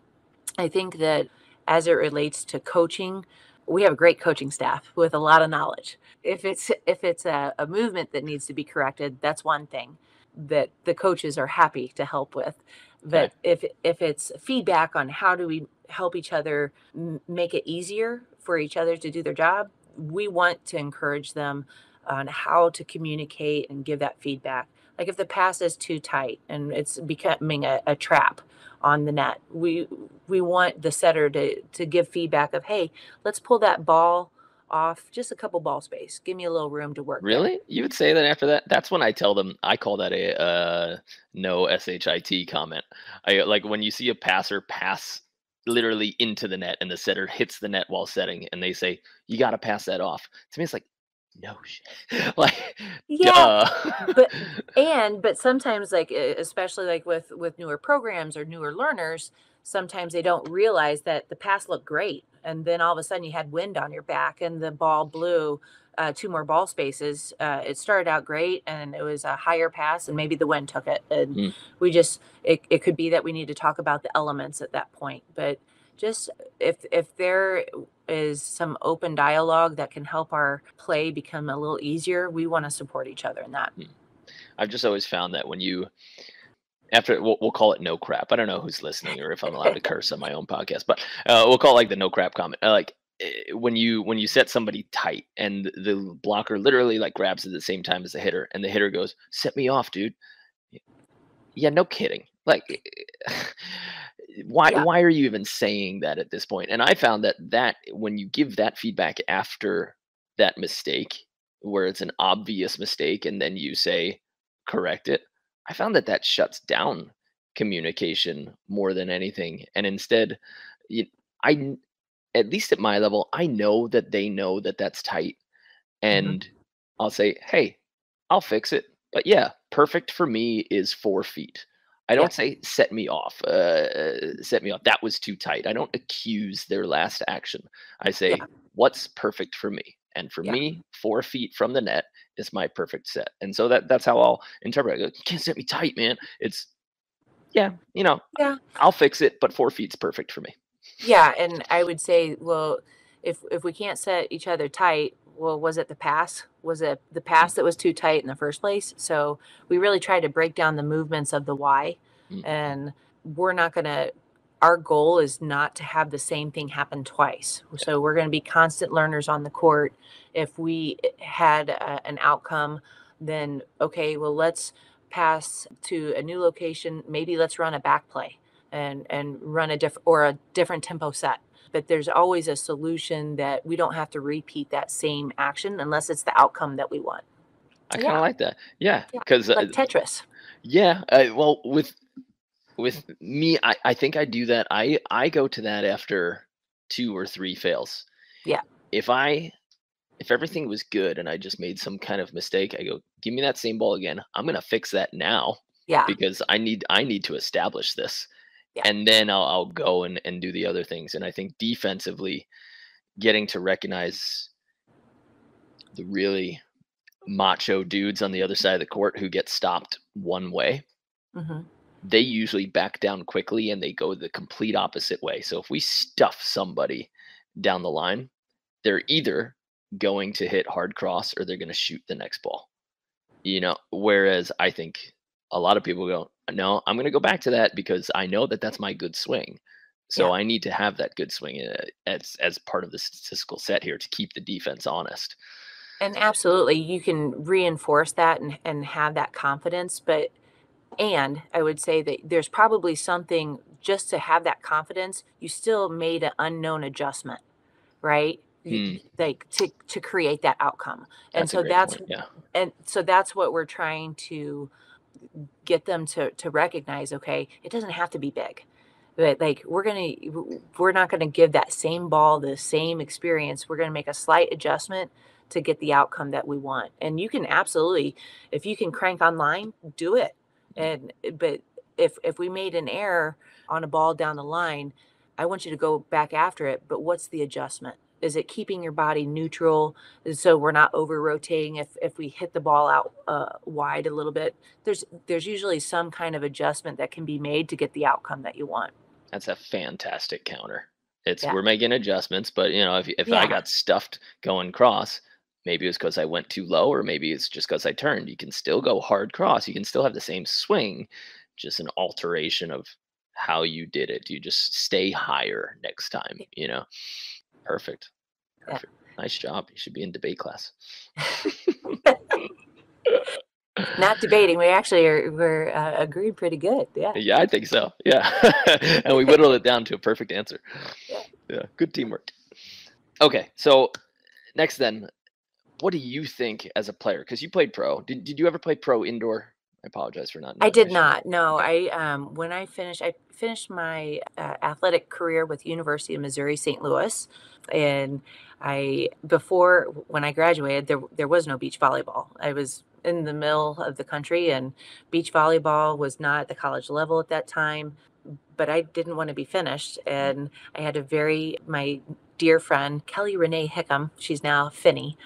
I think that as it relates to coaching, we have a great coaching staff with a lot of knowledge. If it's a movement that needs to be corrected, that's one thing that the coaches are happy to help with. Okay. But if it's feedback on how do we help each other make it easier for each other to do their job, we want to encourage them on how to communicate and give that feedback. Like if the pass is too tight and it's becoming a trap on the net, we want the setter to give feedback of, hey, let's pull that ball off just a couple ball space. Give me a little room to work there. Really? You would say that after that? That's when I tell them, I call that a no shit comment. I like when you see a passer pass literally into the net and the setter hits the net while setting, and they say you got to pass that off. To me, it's like no shit, like Yeah, duh. but sometimes like especially like with newer programs or newer learners, sometimes they don't realize that the pass looked great, and then all of a sudden you had wind on your back and the ball blew two more ball spaces. It started out great and it was a higher pass, and maybe the wind took it, and Mm. it could be that we need to talk about the elements at that point. But just if there is some open dialogue that can help our play become a little easier, we want to support each other in that. Mm. I've just always found that when you after we'll call it no crap. I don't know who's listening or if I'm allowed to curse on my own podcast, but we'll call it like the no crap comment. Like when you set somebody tight and the blocker literally like grabs at the same time as the hitter, and the hitter goes, "Set me off, dude." Yeah, no kidding. Like, why Yeah. why are you even saying that at this point? And I found that when you give that feedback after that mistake, where it's an obvious mistake, and then you say correct it, I found that shuts down communication more than anything. And instead, you, at least at my level, I know that they know that that's tight, Hmm. and I'll say, "Hey, I'll fix it." But yeah, perfect for me is 4 feet. I Yeah. don't say set me off. Set me off. That was too tight. I don't accuse their last action. I say Yeah. what's perfect for me, and for Yeah. me, 4 feet from the net is my perfect set. And so that's how I'll interpret it. I go, "You can't set me tight, man." It's yeah, Yeah. I'll fix it, but 4 feet's perfect for me. Yeah. And I would say, well, if we can't set each other tight, well, was it the pass? Was it the Mm, pass that was too tight in the first place? So we really try to break down the movements of the why. mm, And we're not going to, our goal is not to have the same thing happen twice. yeah, So we're going to be constant learners on the court. If we had an outcome, then okay, well, let's pass to a new location. Maybe let's run a back play and run a different tempo set. But there's always a solution that we don't have to repeat that same action unless it's the outcome that we want. I kind of Yeah, like that. Yeah, yeah, because like Tetris. Yeah. Well, with me, I think I do that. I go to that after 2 or 3 fails. Yeah. If I if everything was good and I just made some kind of mistake, I go, "Give me that same ball again. I'm gonna fix that now Yeah. because I need to establish this." Yeah. And then I'll go and do the other things. And I think defensively, getting to recognize the really macho dudes on the other side of the court who get stopped one way, Hmm. they usually back down quickly and they go the complete opposite way. So if we stuff somebody down the line, they're either going to hit hard cross or they're going to shoot the next ball. Whereas I think a lot of people go, no, I'm going to go back to that because I know that that's my good swing. So Yeah. I need to have that good swing as part of the statistical set here to keep the defense honest. And absolutely, you can reinforce that and have that confidence. And I would say that there's probably something just to have that confidence. You still made an unknown adjustment, right? Hmm, Like to create that outcome. And that's a so great that's point. Yeah, what we're trying to get them to recognize. Okay, it doesn't have to be big. But like we're not gonna give that same ball the same experience. We're gonna make a slight adjustment to get the outcome that we want. And you can absolutely, if you can crank online, do it. But if we made an error on a ball down the line, I want you to go back after it. But what's the adjustment? Is it keeping your body neutral so we're not over rotating if we hit the ball out wide a little bit? There's usually some kind of adjustment that can be made to get the outcome that you want. that's a fantastic counter. It's Yeah. we're making adjustments, but if I Yeah. got stuffed going cross, maybe it's because I went too low, or maybe it's just because I turned. You can still go hard cross. You can still have the same swing, just an alteration of how you did it. You just stay higher next time. Perfect, Yeah. perfect. Nice job. You should be in debate class. Not debating. We actually we're agreed pretty good. Yeah. Yeah, I think so. Yeah. And we whittled it down to a perfect answer. Yeah. Yeah, good teamwork. Okay, so next then, what do you think as a player? Because you played pro. Did you ever play pro indoor? I apologize for not I knowing. I did should. not. No, Okay. when I finished my athletic career with University of Missouri St. Louis, and I before when I graduated, there was no beach volleyball. I was in the middle of the country, and beach volleyball was not at the college level at that time. But I didn't want to be finished, Mm. and I had a very my dear friend Kelly Renee Hickam. She's now Finney.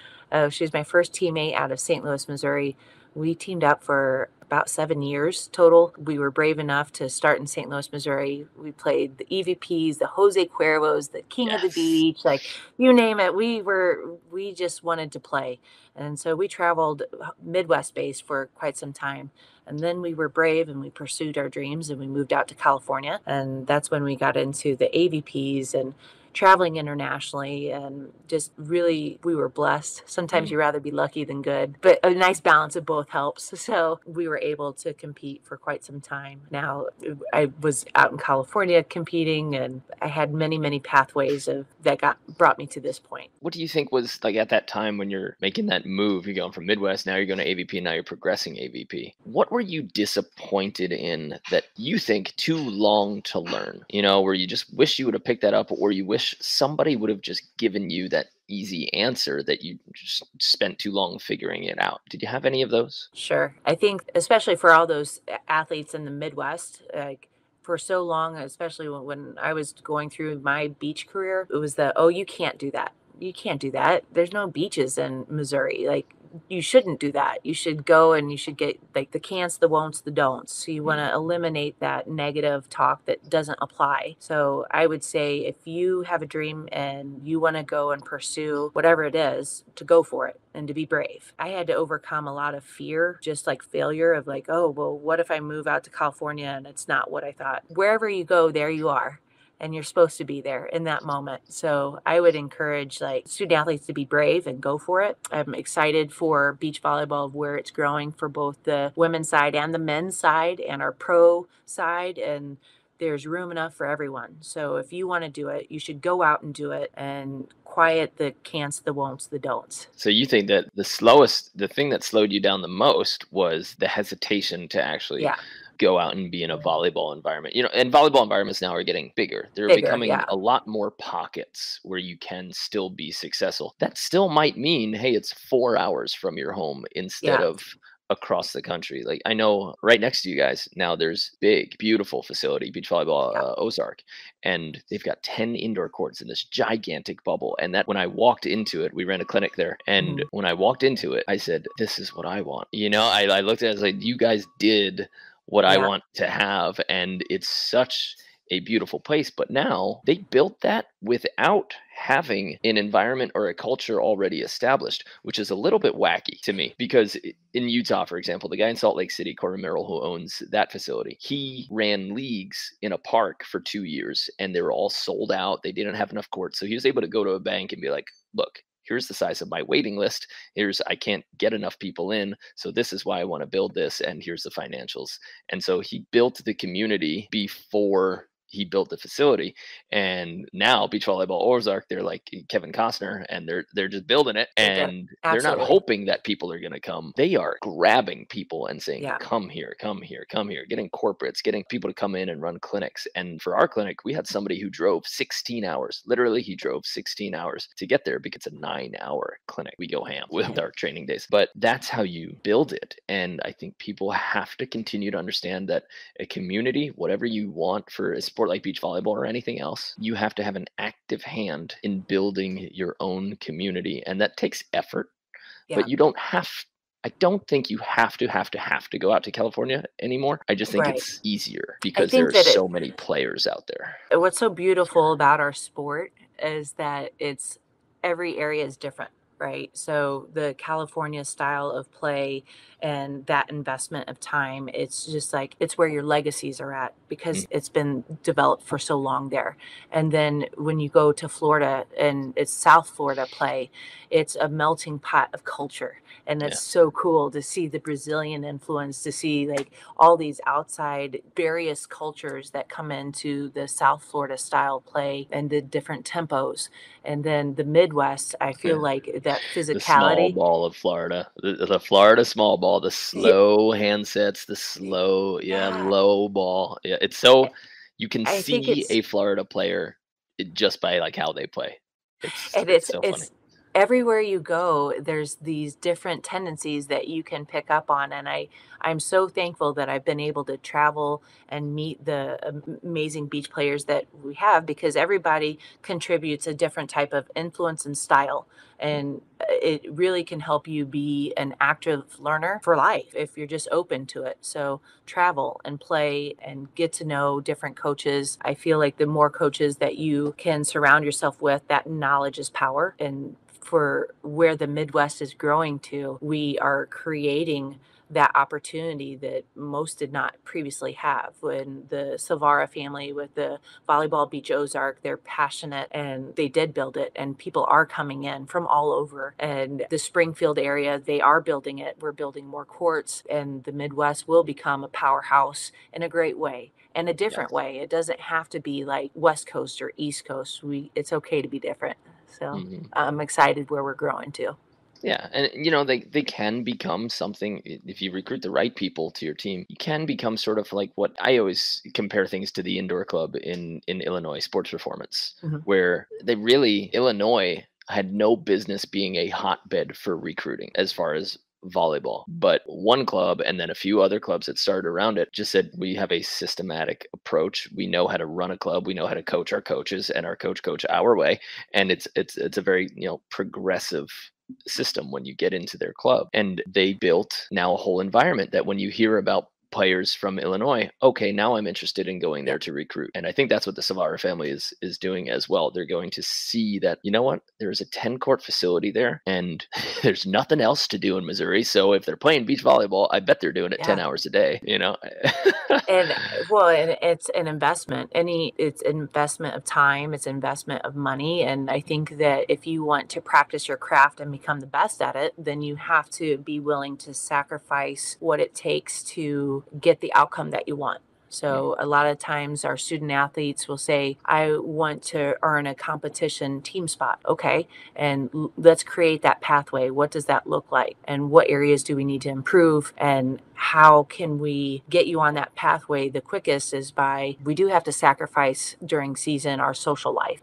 She was my first teammate out of St. Louis, Missouri. We teamed up for about 7 years total. We were brave enough to start in St. Louis, Missouri. We played the EVPs, the Jose Cuervos, the King of the Yes. Beach, like you name it. We just wanted to play. And so we traveled Midwest based for quite some time. And then we were brave and we pursued our dreams and we moved out to California. And that's when we got into the AVPs and traveling internationally, and just really we were blessed. Sometimes Mm. you rather be lucky than good, but a nice balance of both helps. So we were able to compete for quite some time. Now I was out in California competing, and I had many pathways of that got brought me to this point. What do you think was like at that time when you're making that move? You're going from Midwest, now you're going to AVP, now you're progressing AVP. What were you disappointed in that you think too long to learn? Where you just wish you would have picked that up, or you wish somebody would have just given you that easy answer that you just spent too long figuring it out. Did you have any of those? Sure. I think especially for all those athletes in the Midwest, like for so long, especially when I was going through my beach career, it was oh, you can't do that. You can't do that. There's no beaches in Missouri. Like, you shouldn't do that. You should go and you should get like the can'ts, the won'ts, the don'ts. So you want Mm. to eliminate that negative talk that doesn't apply. So I would say if you have a dream and you want to go and pursue whatever it is, to go for it and to be brave. I had to overcome a lot of fear, just like failure of like, oh, well, what if I move out to California and it's not what I thought? Wherever you go, there you are, and you're supposed to be there in that moment. So I would encourage like student athletes to be brave and go for it. I'm excited for beach volleyball, where it's growing for both the women's side and the men's side and our pro side. And there's room enough for everyone. So if you want to do it, you should go out and do it and quiet the can'ts, the won'ts, the don'ts. So you think that the thing that slowed you down the most was the hesitation to actually Yeah, go out and be in a volleyball environment. And volleyball environments now are getting bigger. They're bigger. becoming Yeah, a lot more pockets where you can still be successful. That still might mean, hey, it's 4 hours from your home instead yeah, of across the country. Like I know right next to you guys now there's big, beautiful facility, beach volleyball, yeah. Ozark, and they've got 10 indoor courts in this gigantic bubble. And that when I walked into it, we ran a clinic there. And Mhm. when I walked into it, I said, this is what I want. I looked at it, I was like, you guys did what I Yeah, want to have. And it's such a beautiful place. But now they built that without having an environment or a culture already established, which is a little bit wacky to me because in Utah, for example, the guy in Salt Lake City, Corbin Merrill, who owns that facility, he ran leagues in a park for 2 years and they were all sold out. They didn't have enough courts. So he was able to go to a bank and be like, look, here's the size of my waiting list. I can't get enough people in. So this is why I want to build this. And here's the financials. And so he built the community before he built the facility. And now beach volleyball Ozark, they're like Kevin Costner and they're just building it. And they're not absolutely. hoping that people are going to come. They are grabbing people and saying, Yeah, come here, come here, come here, getting corporates, getting people to come in and run clinics. And for our clinic, we had somebody who drove 16 hours. Literally, he drove 16 hours to get there because it's a 9-hour clinic. We go ham with our training days. But that's how you build it. And I think people have to continue to understand that a community, whatever you want for a sport like beach volleyball or anything else, you have to have an active hand in building your own community. And that takes effort, yeah, but you don't have I don't think you have to go out to California anymore. I just think right. it's easier I because there think are that so many players out there. what's so beautiful about our sport is that it's every area is different, right? So the California style of play and that investment of time, it's just like it's where your legacies are at Mm, because it's been developed for so long there. And then when you go to Florida and it's South Florida play, it's a melting pot of culture. And yeah. it's so cool to see the Brazilian influence, to see like all these outside various cultures that come into the South Florida style play and the different tempos. And then the Midwest, I feel Yeah. like that The small physicality. ball of Florida, the Florida small ball, the Yeah, slow handsets, the slow, yeah, yeah. low ball. Yeah, it's so you can I think see it's a Florida player just by like how they play. and It's so funny. it's everywhere you go, there's these different tendencies that you can pick up on, and I'm so thankful that I've been able to travel and meet the amazing beach players that we have because everybody contributes a different type of influence and style, Mm, and it really can help you be an active learner for life if you're just open to it. So travel and play and get to know different coaches. I feel like the more coaches that you can surround yourself with, that knowledge is power. And for where the Midwest is growing to, we are creating that opportunity that most did not previously have. When the Savara family with the Volleyball Beach Ozark, they're passionate and they did build it, and people are coming in from all over. And the Springfield area, they are building it. We're building more courts, and the Midwest will become a powerhouse in a great way. In a yeah. different way. It doesn't have to be like West Coast or East Coast. It's okay to be different. So Mhm. I'm excited where we're growing to. Yeah, and they can become something if you recruit the right people to your team. You can become sort of like what I always compare things to the indoor club in Illinois, Sports Performance, Mhm. where they really Illinois had no business being a hotbed for recruiting as far as volleyball. But one club and then a few other clubs that started around it just said we have a systematic approach. We know how to run a club, we know how to coach our coaches and our coach our way. And it's a very, progressive system when you get into their club. And they built now a whole environment that when you hear about players from Illinois, okay, now I'm interested in going Yeah. there to recruit. And I think that's what the Savara family is doing as well. They're going to see that, you know what, there's a 10-court facility there and there's nothing else to do in Missouri. So if they're playing beach volleyball, I bet they're doing it 10 Yeah. hours a day. And well, and it's an investment. It's investment of time, it's investment of money. And I think that if you want to practice your craft and become the best at it, then you have to be willing to sacrifice what it takes to get the outcome that you want. So a lot of times our student athletes will say, I want to earn a competition team spot. Okay. And let's create that pathway. What does that look like? And what areas do we need to improve? And how can we get you on that pathway the quickest is by, we do have to sacrifice during season our social life.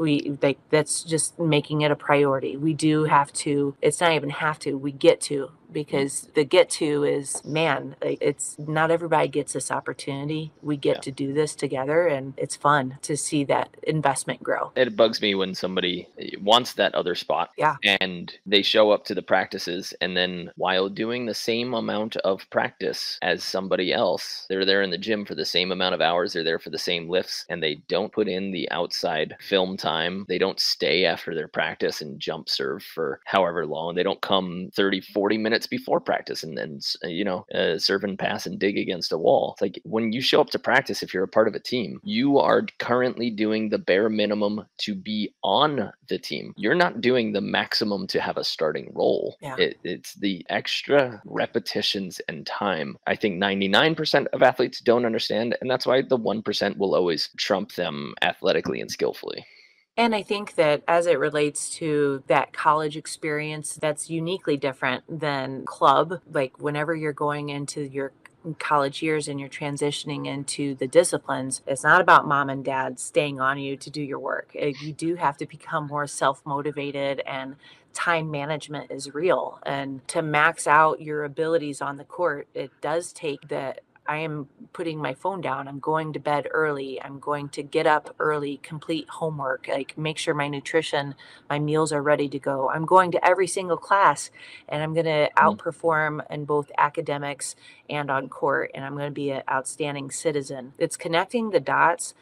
That's just making it a priority. We do have to, it's not even have to, we get to, because the get to is, man, like, it's not everybody gets this opportunity. We get to do this together, and it's fun to see that investment grow. It bugs me when somebody wants that other spot Yeah. and they show up to the practices, and then while doing the same amount of practice as somebody else, they're there in the gym for the same amount of hours, they're there for the same lifts, and they don't put in the outside film time. They don't stay after their practice and jump serve for however long. They don't come 30, 40 minutes before practice and then serve and pass and dig against a wall. It's like, when you show up to practice, if you're a part of a team, you are currently doing the bare minimum to be on the team. You're not doing the maximum to have a starting role. Yeah. It's the extra repetitions and time. I think 99% of athletes don't understand, and that's why the 1% will always trump them athletically and skillfully. And I think that as it relates to that college experience, that's uniquely different than club. Like, whenever you're going into your college years and you're transitioning into the disciplines, it's not about mom and dad staying on you to do your work. You do have to become more self-motivated, and time management is real. And to max out your abilities on the court, it does take that I am putting my phone down. I'm going to bed early. I'm going to get up early, complete homework, like make sure my nutrition, my meals are ready to go. I'm going to every single class, and I'm going to outperform in both academics and on court. And I'm going to be an outstanding citizen. It's connecting the dots.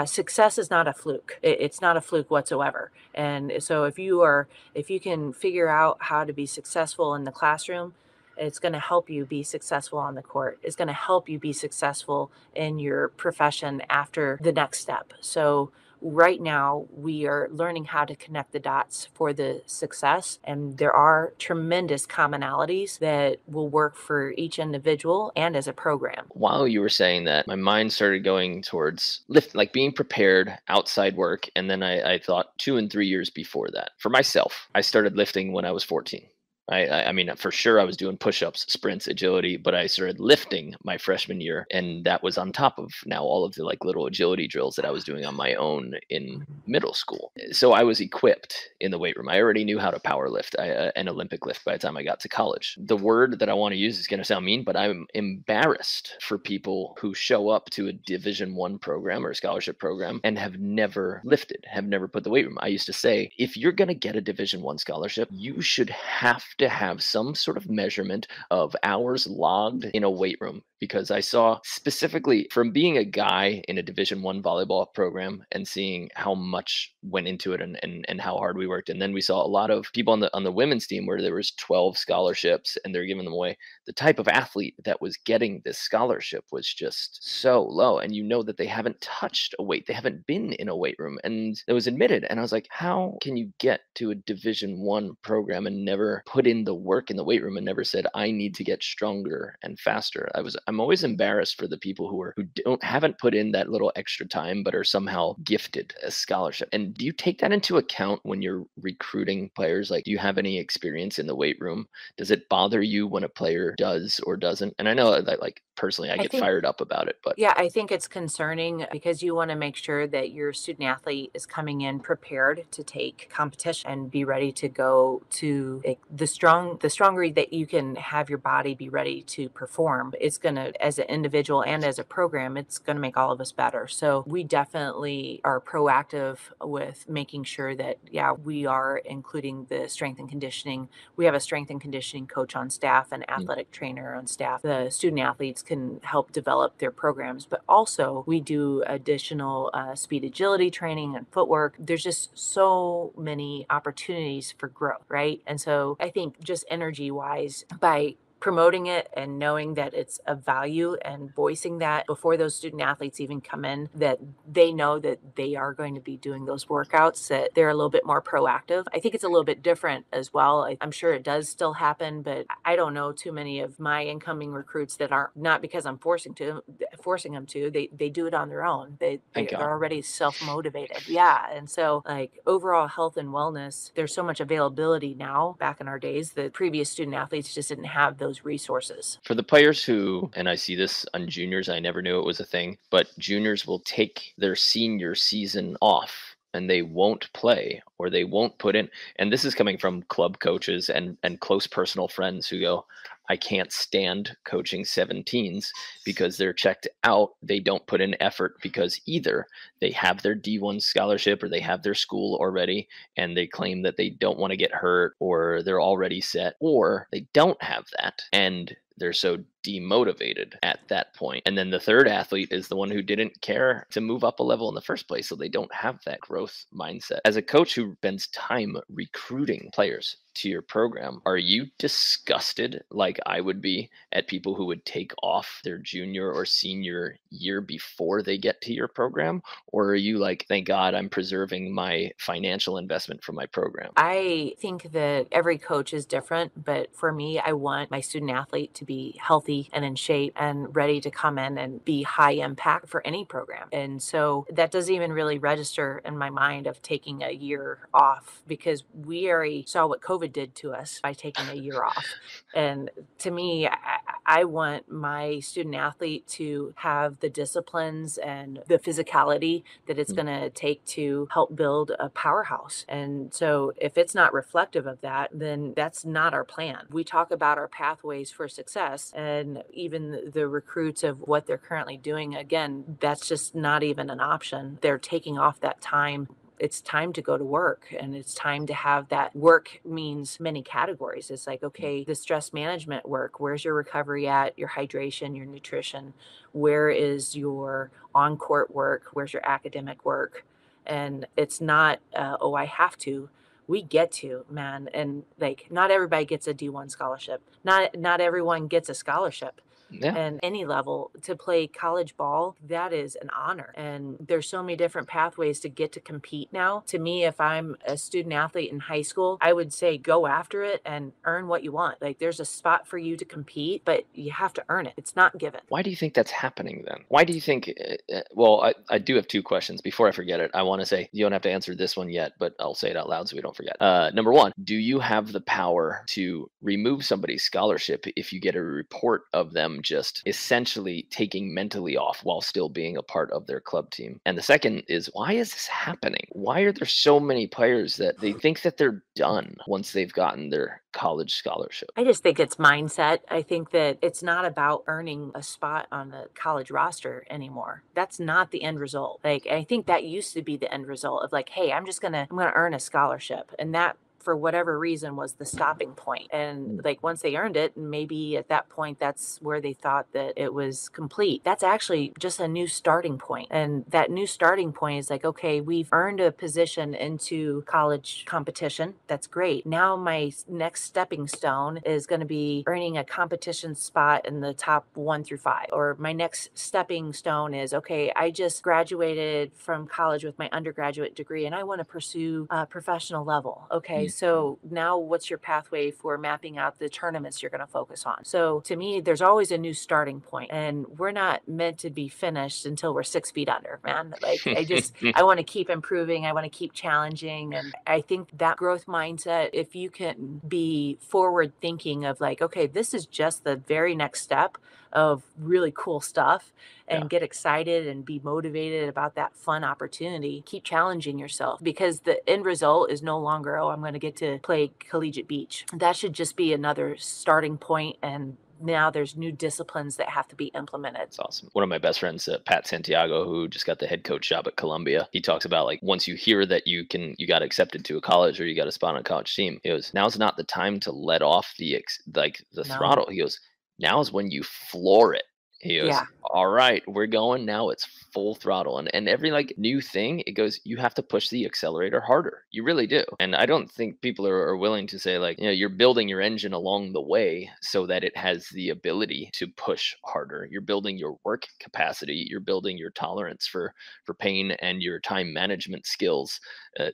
Success is not a fluke. It's not a fluke whatsoever. And so if you can figure out how to be successful in the classroom, it's going to help you be successful on the court. It's going to help you be successful in your profession after the next step. So right now we are learning how to connect the dots for the success. And there are tremendous commonalities that will work for each individual and as a program. While you were saying that, my mind started going towards lift, like being prepared, outside work. And then I thought 2 and 3 years before that. For myself, I started lifting when I was 14. I mean, for sure, I was doing push-ups, sprints, agility, but I started lifting my freshman year, and that was on top of now all of the like little agility drills that I was doing on my own in middle school. So I was equipped in the weight room. I already knew how to power lift, an Olympic lift by the time I got to college. The word that I want to use is going to sound mean, but I'm embarrassed for people who show up to a Division I program or a scholarship program and have never lifted, have never put the weight room. I used to say, if you're going to get a Division I scholarship, you should have to have some sort of measurement of hours logged in a weight room, because I saw specifically from being a guy in a Division I volleyball program and seeing how much went into it and how hard we worked. And then we saw a lot of people on the women's team where there was 12 scholarships and they're giving them away. The type of athlete that was getting this scholarship was just so low. And you know that they haven't touched a weight. They haven't been in a weight room. And it was admitted. And I was like, how can you get to a Division I program and never put in the work in the weight room and never said, I need to get stronger and faster? I'm always embarrassed for the people who haven't put in that little extra time but are somehow gifted a scholarship. And do you take that into account when you're recruiting players? Like, do you have any experience in the weight room? Does it bother you when a player does or doesn't? And I know that, like, personally, I get fired up about it, but yeah, I think it's concerning because you want to make sure that your student athlete is coming in prepared to take competition and be ready to go to the stronger that you can have your body be ready to perform. It's going to, as an individual and as a program, it's going to make all of us better. So we definitely are proactive with making sure that, yeah, we are including the strength and conditioning. We have a strength and conditioning coach on staff, an athletic trainer on staff. The student athletes can help develop their programs, but also we do additional speed agility training and footwork. There's just so many opportunities for growth, right? And so I think just energy wise, by promoting it and knowing that it's of value and voicing that before those student athletes even come in, that they know that they are going to be doing those workouts, that they're a little bit more proactive. I think it's a little bit different as well. I'm sure it does still happen, but I don't know too many of my incoming recruits that are not because I'm forcing them to. They do it on their own. Thank They're God. already self-motivated. Yeah. And so like overall health and wellness, there's so much availability now. Back in our days, the previous student athletes just didn't have those resources. For the players who, and I see this on juniors, I never knew it was a thing, but juniors will take their senior season off and they won't play or they won't put in. And this is coming from club coaches and close personal friends who go, I can't stand coaching 17s because they're checked out. They don't put in effort because either they have their D1 scholarship or they have their school already and they claim that they don't want to get hurt or they're already set, or they don't have that and they're so demotivated at that point. And then the third athlete is the one who didn't care to move up a level in the first place, so they don't have that growth mindset. As a coach who spends time recruiting players to your program, are you disgusted like I would be at people who would take off their junior or senior year before they get to your program? Or are you like, thank God I'm preserving my financial investment from my program? I think that every coach is different, but for me, I want my student athlete to be healthy and in shape and ready to come in and be high impact for any program. And so that doesn't even really register in my mind of taking a year off, because we already saw what COVID did to us by taking a year off. And to me, I want my student athlete to have the disciplines and the physicality that it's Mm. going to take to help build a powerhouse. And so if it's not reflective of that, then that's not our plan. We talk about our pathways for success and even the recruits of what they're currently doing. Again, that's just not even an option. They're taking off that time. It's time to go to work, and it's time to have that work means many categories. It's like, okay, the stress management work, where's your recovery at, your hydration, your nutrition, where is your on-court work, where's your academic work? And it's not, oh, I have to. We get to, man. And like, not everybody gets a D1 scholarship. Not everyone gets a scholarship. Yeah. And any level to play college ball, that is an honor. And there's so many different pathways to get to compete now. To me, if I'm a student athlete in high school, I would say go after it and earn what you want. Like there's a spot for you to compete, but you have to earn it. It's not given. Why do you think that's happening then? Why do you think, well, I do have two questions. Before I forget it, I want to say, you don't have to answer this one yet, but I'll say it out loud so we don't forget. Number one, do you have the power to remove somebody's scholarship if you get a report of them just essentially taking mentally off while still being a part of their club team? And the second is, why is this happening? Why are there so many players that they think that they're done once they've gotten their college scholarship? I just think it's mindset. I think that it's not about earning a spot on the college roster anymore. That's not the end result. Like I think that used to be the end result of like, hey, I'm gonna earn a scholarship. And that for whatever reason was the stopping point. And like once they earned it, maybe at that point that's where they thought that it was complete. That's actually just a new starting point. And that new starting point is like, okay, we've earned a position into college competition. That's great. Now my next stepping stone is going to be earning a competition spot in the top 1 through 5. Or my next stepping stone is, okay, I just graduated from college with my undergraduate degree and I want to pursue a professional level. Okay, so now what's your pathway for mapping out the tournaments you're going to focus on? So to me, there's always a new starting point, and we're not meant to be finished until we're 6 feet under, man. Like I want to keep improving. I want to keep challenging. And I think that growth mindset, if you can be forward thinking of like, okay, this is just the very next step of really cool stuff, and get excited and be motivated about that fun opportunity. Keep challenging yourself, because the end result is no longer, oh, I'm going to get to play collegiate beach. That should just be another starting point, and now there's new disciplines that have to be implemented. That's awesome. One of my best friends, Pat Santiago, who just got the head coach job at Columbia, he talks about like once you hear that you got accepted to a college or you got a spot on a college team, he goes, now's not the time to let off the No. throttle. He goes, now is when you floor it He goes, Yeah. all right, we're going now. It's full throttle. And every like new thing, it goes, you have to push the accelerator harder. You really do. And I don't think people are willing to say, like, you're building your engine along the way so that it has the ability to push harder. You're building your work capacity, you're building your tolerance for pain and your time management skills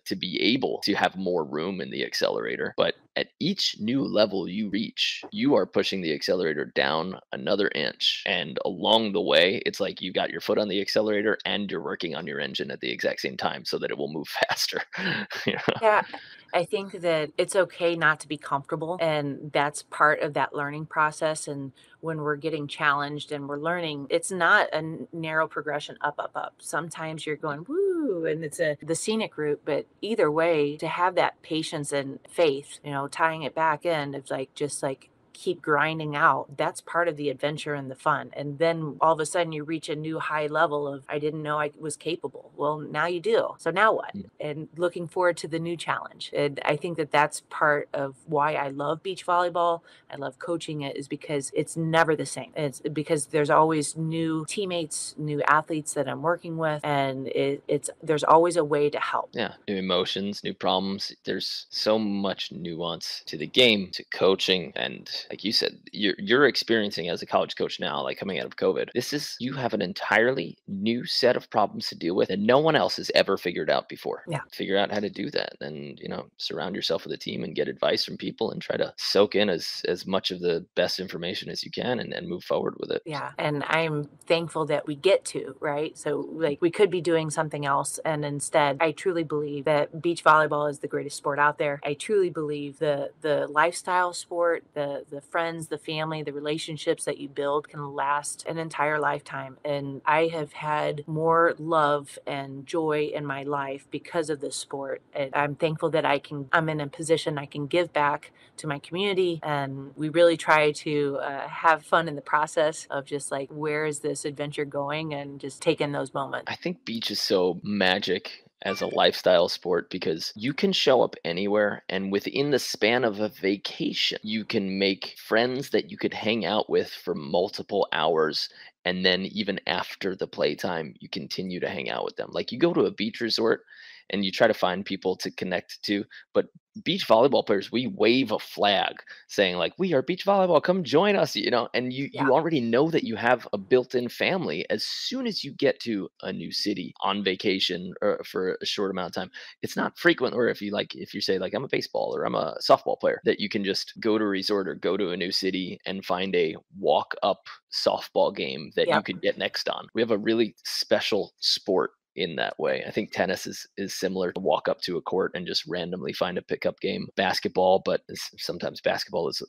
to be able to have more room in the accelerator. But at each new level you reach, you are pushing the accelerator down another inch. And along the way, it's like you got your foot on the accelerator and you're working on your engine at the exact same time so that it will move faster. You know? Yeah, I think that it's okay not to be comfortable, and that's part of that learning process. And when we're getting challenged and we're learning, it's not a narrow progression up, up, up. Sometimes you're going woo, and it's the scenic route. But either way, to have that patience and faith, tying it back in, it's like just like keep grinding out. That's part of the adventure and the fun. And then all of a sudden you reach a new high level of I didn't know I was capable. Well, now you do. So now what? And looking forward to the new challenge. And I think that that's part of why I love beach volleyball. I love coaching it is because it's never the same. It's because there's always new teammates, new athletes that I'm working with, and it's there's always a way to help. Yeah, new emotions, new problems. There's so much nuance to the game, to coaching, and like you said, you're experiencing as a college coach now, like coming out of COVID. This is you have an entirely new set of problems to deal with, and no one else has ever figured out before. Yeah. Figure out how to do that, and surround yourself with a team and get advice from people, and try to soak in as much of the best information as you can, and move forward with it. Yeah. And I'm thankful that we get to, right? So, like, we could be doing something else. And instead, I truly believe that beach volleyball is the greatest sport out there. I truly believe the lifestyle sport, the friends, the family, the relationships that you build can last an entire lifetime. And I have had more love and joy in my life because of this sport. And I'm thankful that I'm in a position I can give back to my community. And we really try to have fun in the process of just like, where is this adventure going? And just taking those moments. I think beach is so magic as a lifestyle sport because you can show up anywhere, and within the span of a vacation, you can make friends that you could hang out with for multiple hours. And then even after the playtime, you continue to hang out with them. Like you go to a beach resort and you try to find people to connect to, but beach volleyball players, we wave a flag saying like, we are beach volleyball, come join us, and you Yeah. you already know that you have a built-in family as soon as you get to a new city on vacation or for a short amount of time. It's not frequent, or if you say like I'm a baseball or I'm a softball player, that you can just go to a resort or go to a new city and find a walk up softball game that you Yep. could get next on. We have a really special sport in that way. I think tennis is similar to walk up to a court and just randomly find a pickup game. Basketball, but sometimes basketball is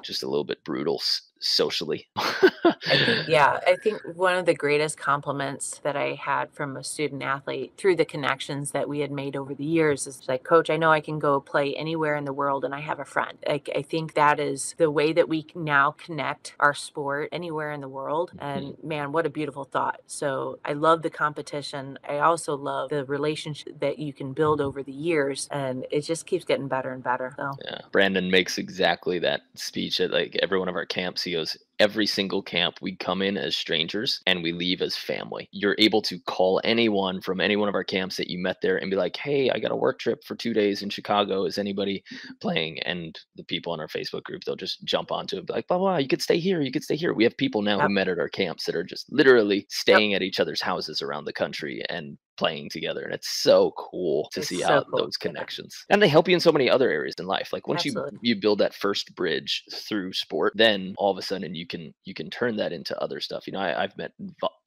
just a little bit brutal socially. I think one of the greatest compliments that I had from a student athlete through the connections that we had made over the years is like, Coach, I know I can go play anywhere in the world and I have a friend. I think that is the way that we can now connect our sport anywhere in the world. Mhm. And man, what a beautiful thought. So I love the competition. I also love the relationship that you can build over the years, and it just keeps getting better and better. So Yeah, Brandon makes exactly that speech at like every one of our camps. He goes, every single camp, we come in as strangers and we leave as family. You're able to call anyone from any one of our camps that you met there and be like, hey, I got a work trip for 2 days in Chicago. Is anybody playing? And the people on our Facebook group, they'll just jump onto it, be like, blah, blah, you could stay here. You could stay here. We have people now who yep, met at our camps that are just literally yep, staying at each other's houses around the country and playing together. And it's so cool to it's see so how cool. those Yeah, connections, and they help you in so many other areas in life. Like once you absolutely. you build that first bridge through sport, then all of a sudden you can turn that into other stuff. I've met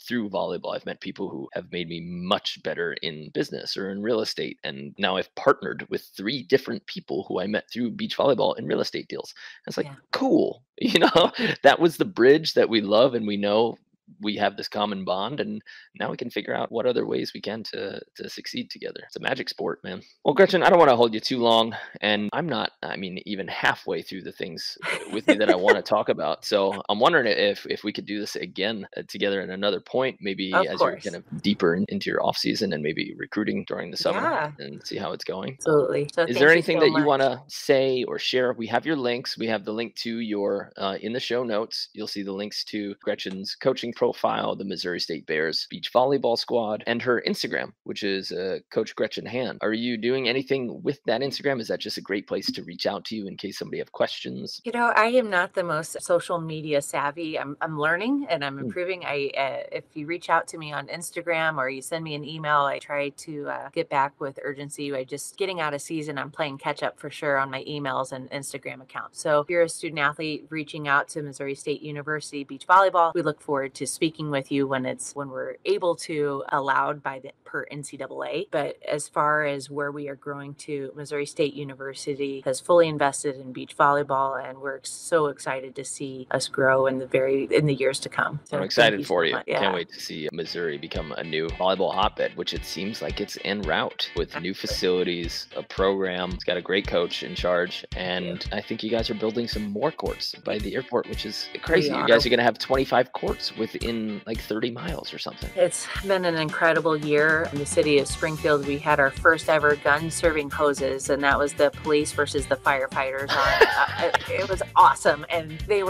through volleyball, I've met people who have made me much better in business or in real estate, and now I've partnered with 3 different people who I met through beach volleyball in real estate deals. And it's like, Yeah, cool. yeah. That was the bridge that we love, and we know we have this common bond, and now we can figure out what other ways we can to succeed together. It's a magic sport, man. Well, Gretchen, I don't want to hold you too long, and I'm not, I mean, even halfway through the things with you that I want to talk about. So I'm wondering if we could do this again together at another point, maybe Of as you're kind course. of deeper into your off season and maybe recruiting during the summer, Yeah, and see how it's going. absolutely. So Is there thank you anything so that you want much. to say or share? We have your links. We have the link to your in the show notes. You'll see the links to Gretchen's coaching profile, the Missouri State Bears beach volleyball squad, and her Instagram, which is Coach Gretchen Hand. Are you doing anything with that Instagram? Is that just a great place to reach out to you in case somebody have questions? I am not the most social media savvy. I'm learning and I'm Hmm. improving. If you reach out to me on Instagram or you send me an email, I try to get back with urgency. I just getting out of season. I'm playing catch up for sure on my emails and Instagram account. So if you're a student athlete reaching out to Missouri State University beach volleyball, we look forward to speaking with you when we're able to, allowed by the per NCAA. But as far as where we are growing to, Missouri State University has fully invested in beach volleyball, and we're so excited to see us grow in the years to come. So I'm thank excited for so you. much. Yeah. Can't wait to see Missouri become a new volleyball hotbed, which it seems like it's en route with new facilities, a program. It's got a great coach in charge, and I think you guys are building some more courts by the airport, which is crazy. You guys are going to have 25 courts within like 30 miles or something. It's been an incredible year. In the city of Springfield, we had our first ever gun serving hoses, and that was the police versus the firefighters. It was awesome, and the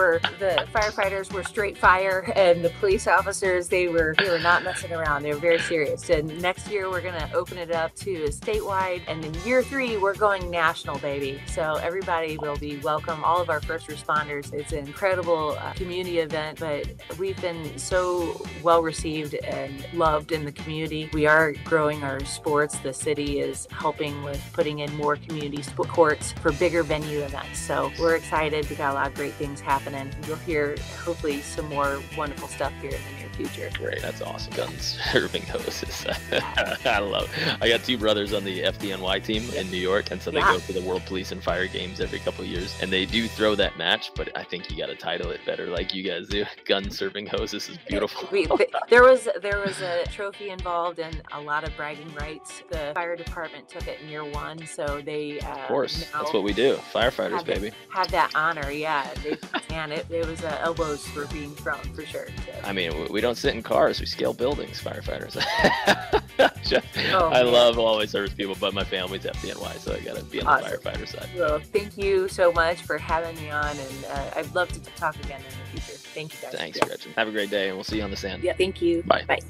firefighters were straight fire, and the police officers they were not messing around. They were very serious. And next year we're going to open it up to statewide, and in year 3 we're going national, baby. So everybody will be welcome. All of our first responders. It's an incredible community event, but we've been so well received and loved in the community. We are growing our sports. The city is helping with putting in more community courts for bigger venue events. So we're excited. We got a lot of great things happening. You'll hear hopefully some more wonderful stuff here in the near future. Great, that's awesome. Guns serving hoses. I love it. I got 2 brothers on the FDNY team in New York, and so they go to the World Police and Fire Games every couple of years, and they do throw that match, but I think you got to title it better like you guys do. Gun serving hoses is beautiful. There was a trophy involved and a lot of bragging rights. The fire department took it in year 1, so they of course, that's what we do. Firefighters, baby. Have that honor, yeah. It was elbows were being thrown for sure. So. I mean, we don't sit in cars; we scale buildings. Firefighters. I love always service people, but my family's FDNY, so I got to be on the firefighter side. Well, thank you so much for having me on, and I'd love to talk again in the future. Thank you guys. Thanks, Gretchen. Have a great day, and we'll see you on the sand. Yeah, thank you. Bye. Bye.